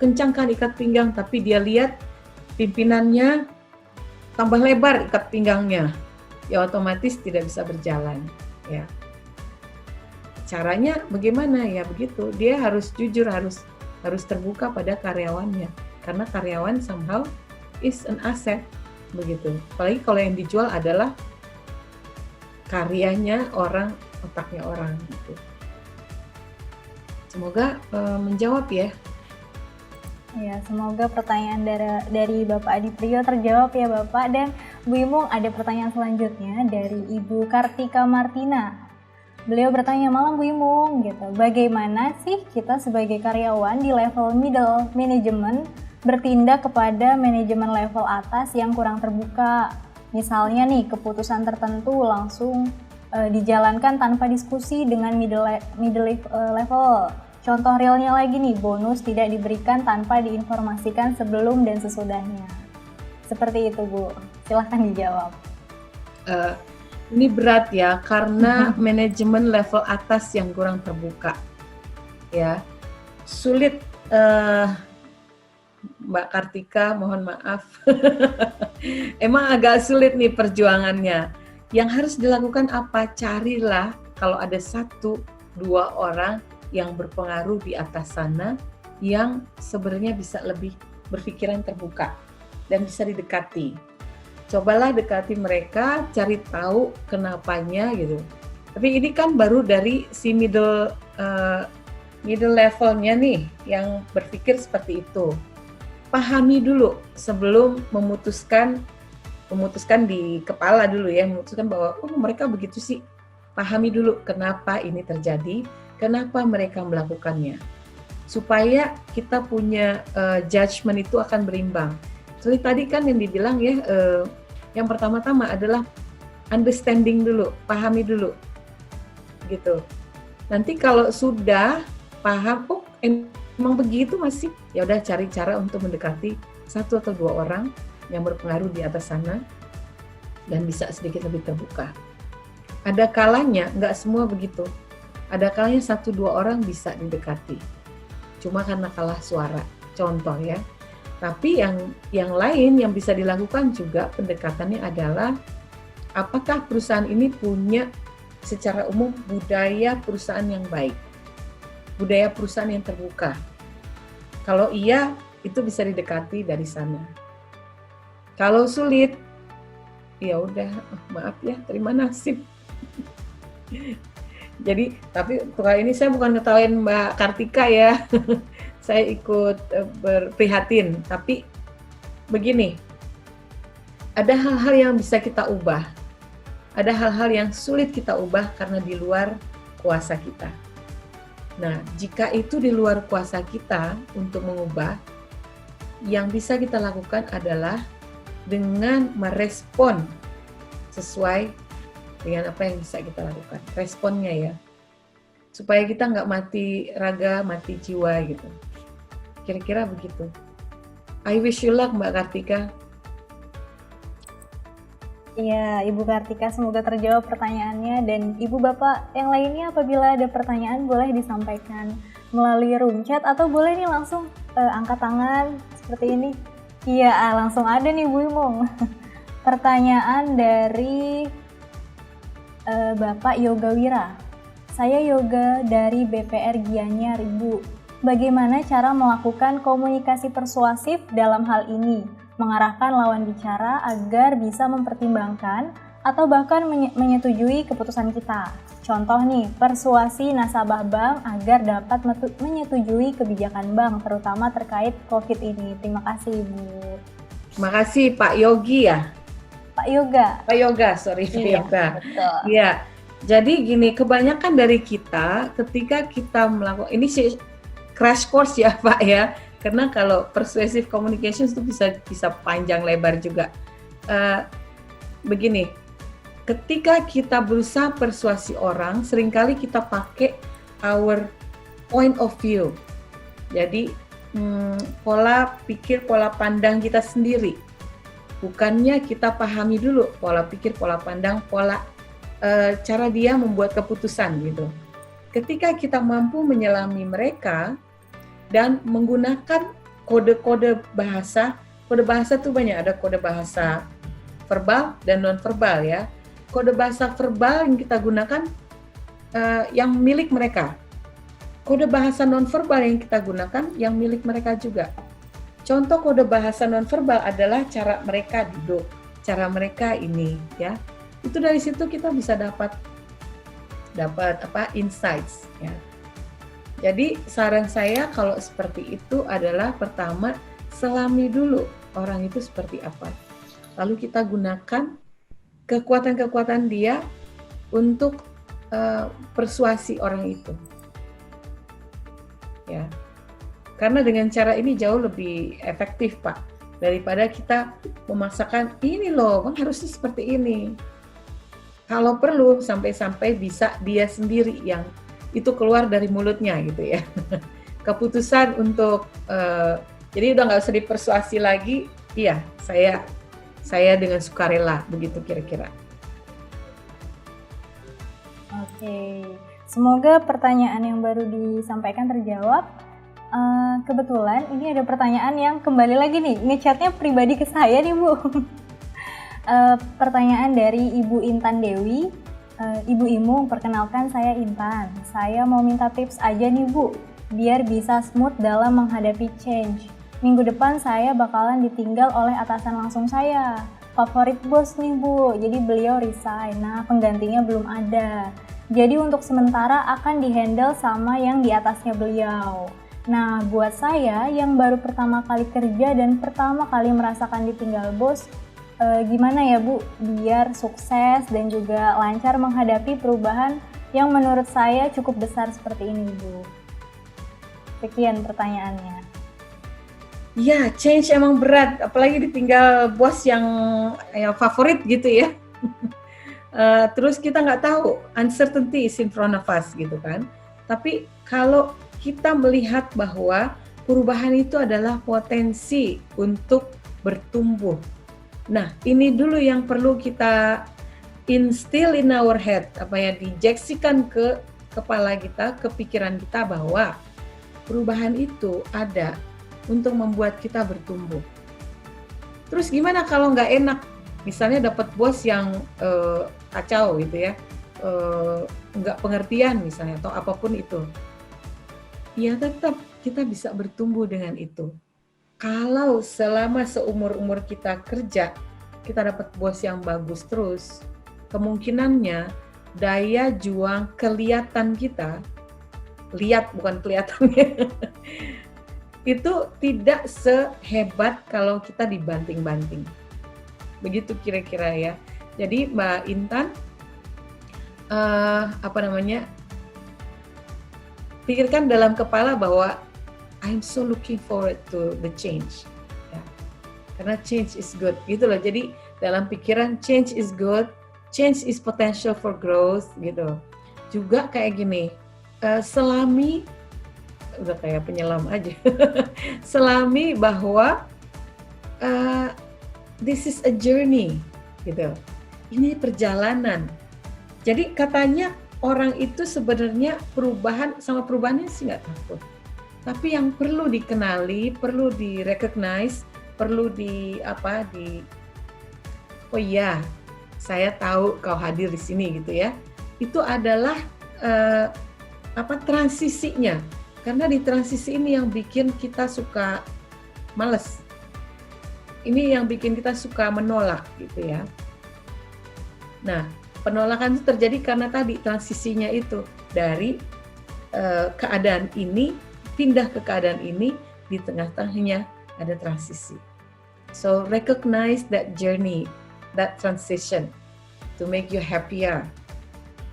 kencangkan ikat pinggang, tapi dia lihat pimpinannya tambah lebar ikat pinggangnya, ya otomatis tidak bisa berjalan. Ya, caranya bagaimana ya begitu? Dia harus jujur, harus terbuka pada karyawannya, karena karyawan somehow is an asset begitu. Apalagi kalau yang dijual adalah karyanya orang, otaknya orang gitu. Semoga menjawab ya. Ya, semoga pertanyaan dari Bapak Adi Priyo terjawab ya Bapak. Dan Bu Imung, ada pertanyaan selanjutnya dari Ibu Kartika Martina. Beliau bertanya, malam Bu Imung, gitu. Bagaimana sih kita sebagai karyawan di level middle management bertindak kepada manajemen level atas yang kurang terbuka? Misalnya nih, keputusan tertentu langsung dijalankan tanpa diskusi dengan middle level. Contoh realnya lagi nih, bonus tidak diberikan tanpa diinformasikan sebelum dan sesudahnya. Seperti itu Bu, silahkan dijawab. Ini berat ya, karena manajemen level atas yang kurang terbuka. Ya, sulit Mbak Kartika, mohon maaf. Emang agak sulit nih perjuangannya. Yang harus dilakukan apa? Carilah kalau ada 1-2 orang yang berpengaruh di atas sana yang sebenarnya bisa lebih berpikiran terbuka dan bisa didekati. Cobalah dekati mereka, cari tahu kenapanya gitu. Tapi ini kan baru dari si middle levelnya nih yang berpikir seperti itu. Pahami dulu sebelum memutuskan di kepala dulu ya, memutuskan bahwa mereka begitu sih. Pahami dulu kenapa ini terjadi, kenapa mereka melakukannya. Supaya kita punya judgement itu akan berimbang. Jadi tadi kan yang dibilang ya, yang pertama-tama adalah understanding dulu, pahami dulu, gitu. Nanti kalau sudah paham, oh emang begitu masih, ya udah cari cara untuk mendekati 1 atau 2 orang yang berpengaruh di atas sana dan bisa sedikit lebih terbuka. Ada kalanya nggak semua begitu. Ada kalanya 1-2 orang bisa didekati. Cuma karena kalah suara, contoh ya. Tapi yang lain yang bisa dilakukan juga pendekatannya adalah apakah perusahaan ini punya secara umum budaya perusahaan yang baik, budaya perusahaan yang terbuka. Kalau iya, itu bisa didekati dari sana. Kalau sulit, ya udah, maaf ya, terima nasib. Jadi, tapi untuk kali ini saya bukan ngetawain Mbak Kartika ya, saya ikut berprihatin. Tapi begini, ada hal-hal yang bisa kita ubah, ada hal-hal yang sulit kita ubah karena di luar kuasa kita. Nah, jika itu di luar kuasa kita untuk mengubah, yang bisa kita lakukan adalah dengan merespon sesuai dengan apa yang bisa kita lakukan. Responnya ya, supaya kita nggak mati raga, mati jiwa gitu. Kira-kira begitu. I wish you luck Mbak Kartika. Iya, Ibu Kartika, semoga terjawab pertanyaannya, dan Ibu Bapak yang lainnya apabila ada pertanyaan boleh disampaikan melalui room chat atau boleh nih langsung angkat tangan seperti ini. Iya, langsung ada nih Bu Imung. Pertanyaan dari Bapak Yoga Wira. Saya Yoga dari BPR Gianyar, Ibu. Bagaimana cara melakukan komunikasi persuasif dalam hal ini? Mengarahkan lawan bicara agar bisa mempertimbangkan atau bahkan menyetujui keputusan kita. Contoh nih, persuasi nasabah bank agar dapat menyetujui kebijakan bank, terutama terkait COVID ini. Terima kasih, Ibu. Terima kasih Pak Yogi ya. Pak Yoga. Pak Yoga, sorry Pak Iya, Yoga. betul. Iya, jadi gini, kebanyakan dari kita ketika kita melakukan, ini sih crash course ya Pak ya, karena kalau persuasive communications itu bisa panjang lebar juga. Begini, ketika kita berusaha persuasi orang, seringkali kita pakai our point of view. Jadi pola pikir, pola pandang kita sendiri. Bukannya kita pahami dulu pola pikir, pola pandang, pola cara dia membuat keputusan gitu. Ketika kita mampu menyelami mereka dan menggunakan kode-kode bahasa itu banyak, ada kode bahasa verbal dan non-verbal ya. Kode bahasa verbal yang kita gunakan yang milik mereka. Kode bahasa non-verbal yang kita gunakan yang milik mereka juga. Contoh kode bahasa non-verbal adalah cara mereka duduk, cara mereka ini ya. Itu dari situ kita bisa dapat insights ya. Jadi saran saya kalau seperti itu adalah pertama selami dulu orang itu seperti apa. Lalu kita gunakan kekuatan-kekuatan dia untuk persuasi orang itu. Ya. Karena dengan cara ini jauh lebih efektif, Pak, daripada kita memaksakan ini loh, Bang harusnya seperti ini. Kalau perlu sampai-sampai bisa dia sendiri yang itu keluar dari mulutnya gitu ya. Keputusan untuk jadi udah nggak usah dipersuasi lagi. Iya, saya dengan sukarela begitu kira-kira. Oke, semoga pertanyaan yang baru disampaikan terjawab. Kebetulan ini ada pertanyaan yang kembali lagi nih, ngechatnya pribadi ke saya nih Bu. Pertanyaan dari Ibu Intan Dewi. Ibu Imung, perkenalkan saya Intan. Saya mau minta tips aja nih Bu, biar bisa smooth dalam menghadapi change. Minggu depan saya bakalan ditinggal oleh atasan langsung saya. Favorit bos nih Bu, jadi beliau resign. Nah, penggantinya belum ada. Jadi untuk sementara akan dihandle sama yang di atasnya beliau. Nah, buat saya yang baru pertama kali kerja dan pertama kali merasakan ditinggal bos, gimana ya Bu, biar sukses dan juga lancar menghadapi perubahan yang menurut saya cukup besar seperti ini Bu. Sekian pertanyaannya. Ya, change emang berat, apalagi ditinggal bos yang ya, favorit gitu ya. Terus kita nggak tahu, uncertainty is in front of us gitu kan. Tapi kalau kita melihat bahwa perubahan itu adalah potensi untuk bertumbuh. Nah, ini dulu yang perlu kita instill in our head, diinjeksikan ke kepala kita, ke pikiran kita bahwa perubahan itu ada untuk membuat kita bertumbuh. Terus gimana kalau nggak enak? Misalnya dapat bos yang kacau gitu ya, nggak pengertian misalnya, atau apapun itu. Ya tetap kita bisa bertumbuh dengan itu. Kalau selama seumur-umur kita kerja, kita dapat bos yang bagus terus, kemungkinannya daya juang kelihatan kita, lihat bukan kelihatannya, itu tidak sehebat kalau kita dibanting-banting. Begitu kira-kira ya. Jadi Mbak Intan, pikirkan dalam kepala bahwa I'm so looking forward to the change. Ya. Karena change is good, gitu loh. Jadi dalam pikiran change is good, change is potential for growth, gitu. Juga kayak gini, selami, udah kayak penyelam aja, selami bahwa this is a journey, gitu. Ini perjalanan. Jadi katanya orang itu sebenarnya sama perubahannya sih nggak takut. Tapi yang perlu dikenali, perlu di-recognize, perlu oh iya, saya tahu kau hadir di sini gitu ya. Itu adalah transisinya. Karena di transisi ini yang bikin kita suka males. Ini yang bikin kita suka menolak gitu ya. Nah, penolakan itu terjadi karena tadi transisinya itu dari keadaan ini pindah ke keadaan ini, di tengah-tengahnya ada transisi. So recognize that journey, that transition to make you happier.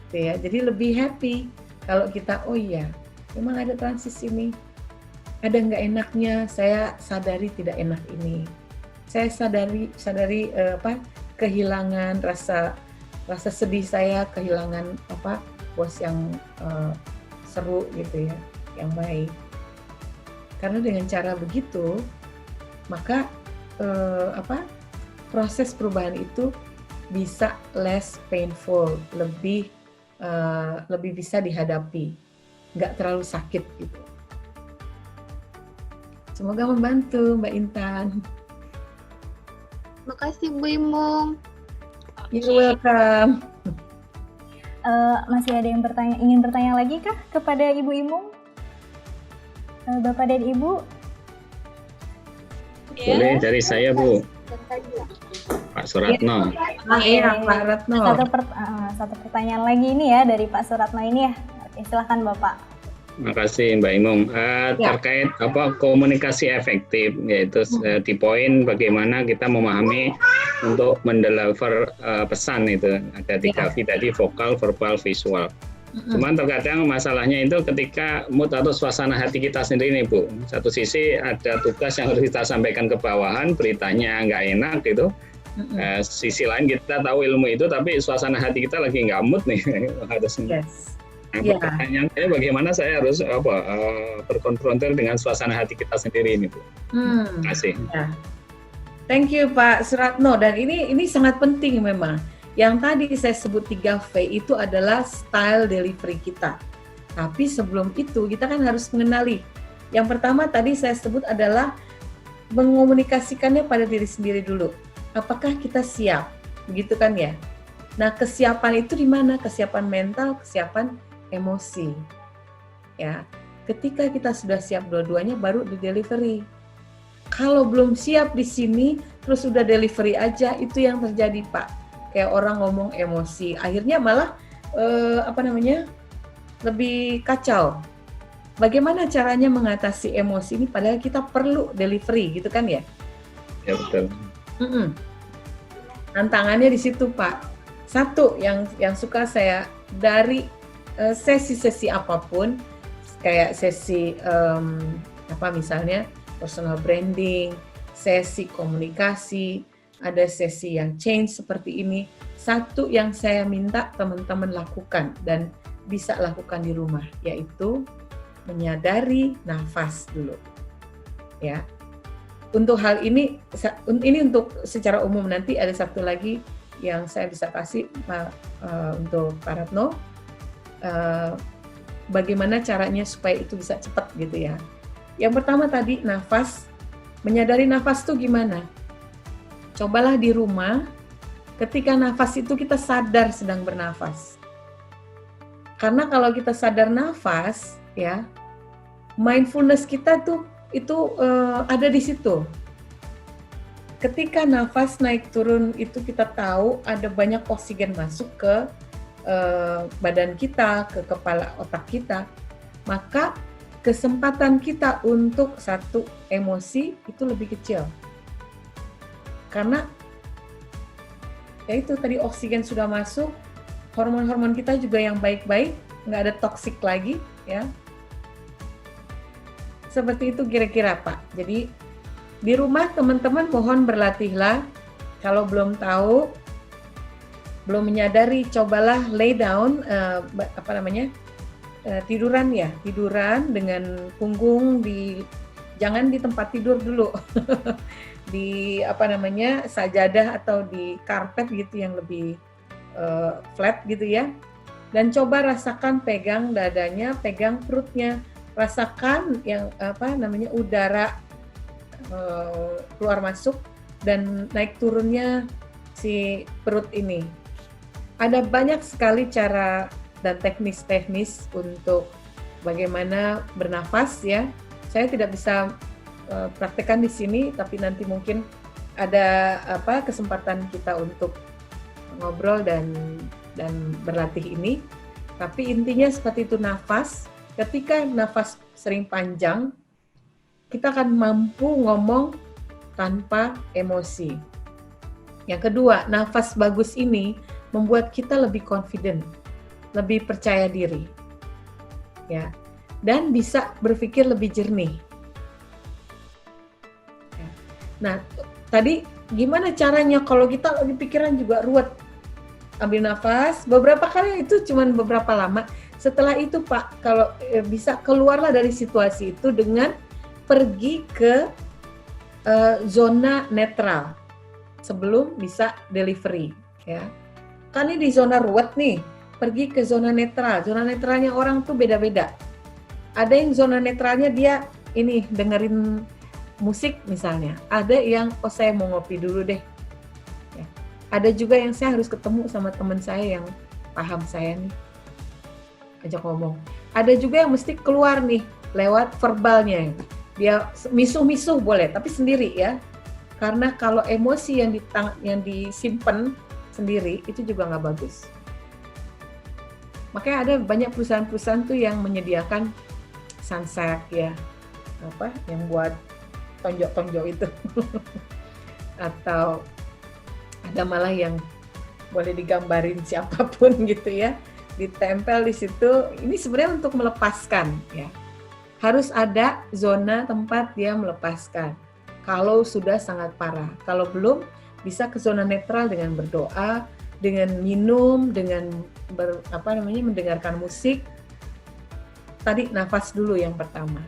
Gitu ya. Jadi lebih happy kalau kita, oh iya, memang ada transisi ini. Ada nggak enaknya, saya sadari tidak enak ini. Saya sadari kehilangan rasa sedih saya, kehilangan bos yang seru gitu ya, yang baik. Karena dengan cara begitu, maka proses perubahan itu bisa less painful, lebih bisa dihadapi, nggak terlalu sakit gitu. Semoga membantu Mbak Intan. Makasih Bu Imung. You're welcome. Masih ada yang ingin bertanya lagi kah kepada Ibu Imung? Bapak dan Ibu? Boleh dari saya Bu, Pak Suratno. Iya, Pak Ratno. Satu pertanyaan lagi ini ya dari Pak Suratno ini ya. Oke, silahkan Bapak. Terima kasih Mbak Imung. Terkait komunikasi efektif, yaitu di poin bagaimana kita memahami untuk mendeliver pesan itu. Ada 3 V tadi, vokal, verbal, visual. Cuman terkadang masalahnya itu ketika mood atau suasana hati kita sendiri nih Bu. Satu sisi ada tugas yang harus kita sampaikan ke bawahan, beritanya nggak enak gitu. Sisi lain kita tahu ilmu itu, tapi suasana hati kita lagi nggak mood nih. Harus. Yes. Nah, pertanyaan saya bagaimana saya harus berkonfrontir dengan suasana hati kita sendiri ini Bu. Terima kasih. Ya. Thank you Pak Suratno, dan ini sangat penting memang. Yang tadi saya sebut 3V itu adalah style delivery kita. Tapi sebelum itu kita kan harus mengenali. Yang pertama tadi saya sebut adalah mengomunikasikannya pada diri sendiri dulu. Apakah kita siap? Begitu kan ya? Nah, kesiapan itu di mana? Kesiapan mental, kesiapan emosi. Ya. Ketika kita sudah siap dua-duanya baru di delivery. Kalau belum siap di sini terus sudah delivery aja, itu yang terjadi Pak. Kayak orang ngomong emosi, akhirnya malah lebih kacau. Bagaimana caranya mengatasi emosi ini padahal kita perlu delivery gitu kan ya? Ya betul. Tantangannya di situ Pak. Satu yang suka saya dari sesi-sesi apapun, kayak sesi misalnya personal branding, sesi komunikasi, ada sesi yang change seperti ini. Satu yang saya minta teman-teman lakukan dan bisa lakukan di rumah, yaitu menyadari nafas dulu. Ya. Untuk hal ini untuk secara umum, nanti ada satu lagi yang saya bisa kasih untuk Pak Ratno, bagaimana caranya supaya itu bisa cepat gitu ya. Yang pertama tadi nafas, menyadari nafas itu gimana? Cobalah di rumah, ketika nafas itu kita sadar sedang bernafas. Karena kalau kita sadar nafas, ya, mindfulness kita tuh itu ada di situ. Ketika nafas naik turun itu kita tahu ada banyak oksigen masuk ke badan kita, ke kepala otak kita, maka kesempatan kita untuk satu emosi itu lebih kecil. Karena ya itu tadi oksigen sudah masuk, hormon-hormon kita juga yang baik-baik, nggak ada toksik lagi, ya. Seperti itu kira-kira Pak. Jadi di rumah teman-teman mohon berlatihlah. Kalau belum tahu, belum menyadari, cobalah lay down, tiduran ya, tiduran dengan punggung jangan di tempat tidur dulu, di sajadah atau di karpet gitu yang lebih flat gitu ya. Dan coba rasakan, pegang dadanya, pegang perutnya. Rasakan yang udara keluar masuk dan naik turunnya si perut ini. Ada banyak sekali cara dan teknis-teknis untuk bagaimana bernafas ya. Saya tidak bisa praktekkan di sini, tapi nanti mungkin ada kesempatan kita untuk ngobrol dan berlatih ini. Tapi intinya seperti itu, nafas. Ketika nafas sering panjang, kita akan mampu ngomong tanpa emosi. Yang kedua, nafas bagus ini membuat kita lebih confident, lebih percaya diri, ya, dan bisa berpikir lebih jernih. Nah, tadi gimana caranya kalau kita lagi pikiran juga ruwet? Ambil nafas, beberapa kali itu cuma beberapa lama. Setelah itu Pak, kalau bisa keluarlah dari situasi itu dengan pergi ke zona netral sebelum bisa delivery, ya. Kan ini di zona ruwet nih, pergi ke zona netral. Zona netralnya orang tuh beda-beda. Ada yang zona netralnya dia ini dengerin musik misalnya. Ada yang saya mau ngopi dulu deh. Ya. Ada juga yang saya harus ketemu sama teman saya yang paham saya nih, ajak ngomong. Ada juga yang mesti keluar nih lewat verbalnya. Dia misuh-misuh boleh, tapi sendiri ya. Karena kalau emosi yang disimpan sendiri itu juga nggak bagus. Makanya ada banyak perusahaan-perusahaan tuh yang menyediakan sunset ya, yang buat tonjok-tonjok itu. Atau ada malah yang boleh digambarin siapapun gitu ya, ditempel di situ. Ini sebenarnya untuk melepaskan ya. Harus ada zona tempat dia melepaskan. Kalau sudah sangat parah, kalau belum bisa ke zona netral dengan berdoa, dengan minum, dengan mendengarkan musik. Tadi nafas dulu yang pertama.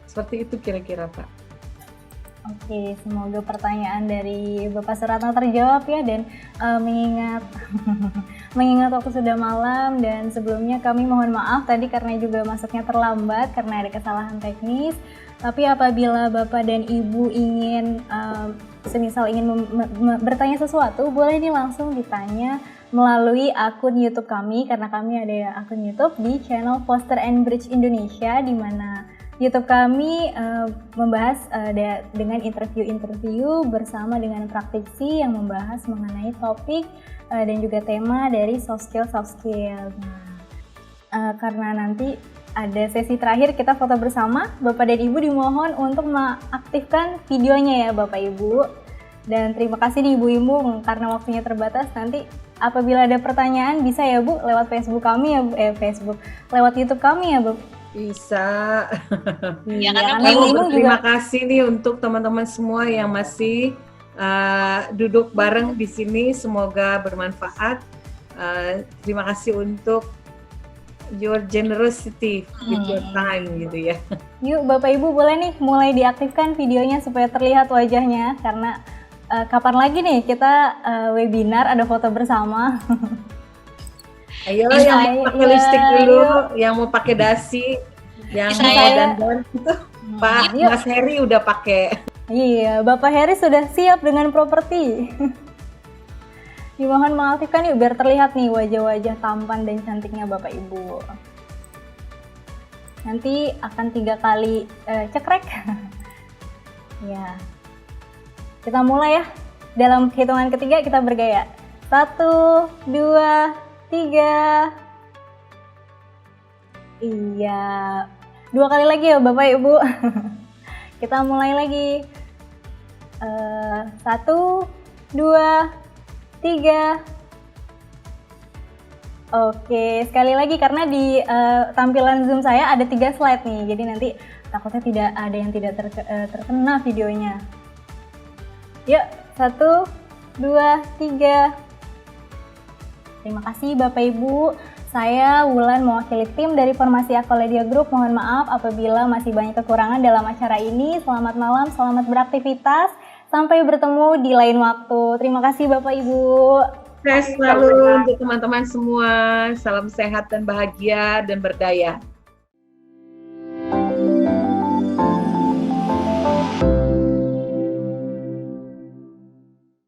Seperti itu kira-kira Pak. Oke, semoga pertanyaan dari Bapak Suratno terjawab ya, dan mengingat waktu sudah malam dan sebelumnya kami mohon maaf tadi karena juga masuknya terlambat karena ada kesalahan teknis. Tapi apabila Bapak dan Ibu ingin semisal ingin bertanya sesuatu, boleh nih langsung ditanya melalui akun YouTube kami, karena kami ada akun YouTube di channel Foster and Bridge Indonesia, di mana YouTube kami membahas dengan interview-interview bersama dengan praktisi yang membahas mengenai topik dan juga tema dari soft skill. Nah, karena nanti ada sesi terakhir kita foto bersama, Bapak dan Ibu dimohon untuk mengaktifkan videonya ya Bapak Ibu. Dan terima kasih nih Ibu karena waktunya terbatas. Nanti apabila ada pertanyaan bisa ya Bu lewat Facebook kami ya, lewat YouTube kami ya Bisa. Iya, karena kan Mbak Mbak Imung Imung juga. Terima kasih nih untuk teman-teman semua yang masih duduk bareng di sini. Semoga bermanfaat. Terima kasih untuk your generosity with your time gitu ya. Yuk Bapak Ibu boleh nih mulai diaktifkan videonya supaya terlihat wajahnya, karena kapan lagi nih kita webinar ada foto bersama. Ayo Bisa, yang mau pakai lipstick dulu, yang mau pakai dasi, yang Bisa, mau ya. dandan itu. Pak Yuk. Mas Heri udah pakai. Iya, Bapak Heri sudah siap dengan properti. Dimohon mengaktifkan yuk biar terlihat nih wajah-wajah tampan dan cantiknya Bapak Ibu. Nanti akan 3 kali cekrek. Ya. Kita mulai ya. Dalam hitungan ketiga kita bergaya. 1, 2, 3. Iya. 2 kali lagi ya Bapak Ibu. Kita mulai lagi. 1, 2, 3. Oke, sekali lagi karena di tampilan Zoom saya ada 3 slide nih, jadi nanti takutnya tidak ada yang tidak terkena videonya. Yuk, 1, 2, 3. Terima kasih Bapak Ibu. Saya Wulan mewakili tim dari Formasi Akoledia Group. Mohon maaf apabila masih banyak kekurangan dalam acara ini. Selamat malam, selamat beraktivitas. Sampai bertemu di lain waktu. Terima kasih Bapak Ibu. Sukses selalu untuk teman-teman semua. Salam sehat dan bahagia dan berdaya.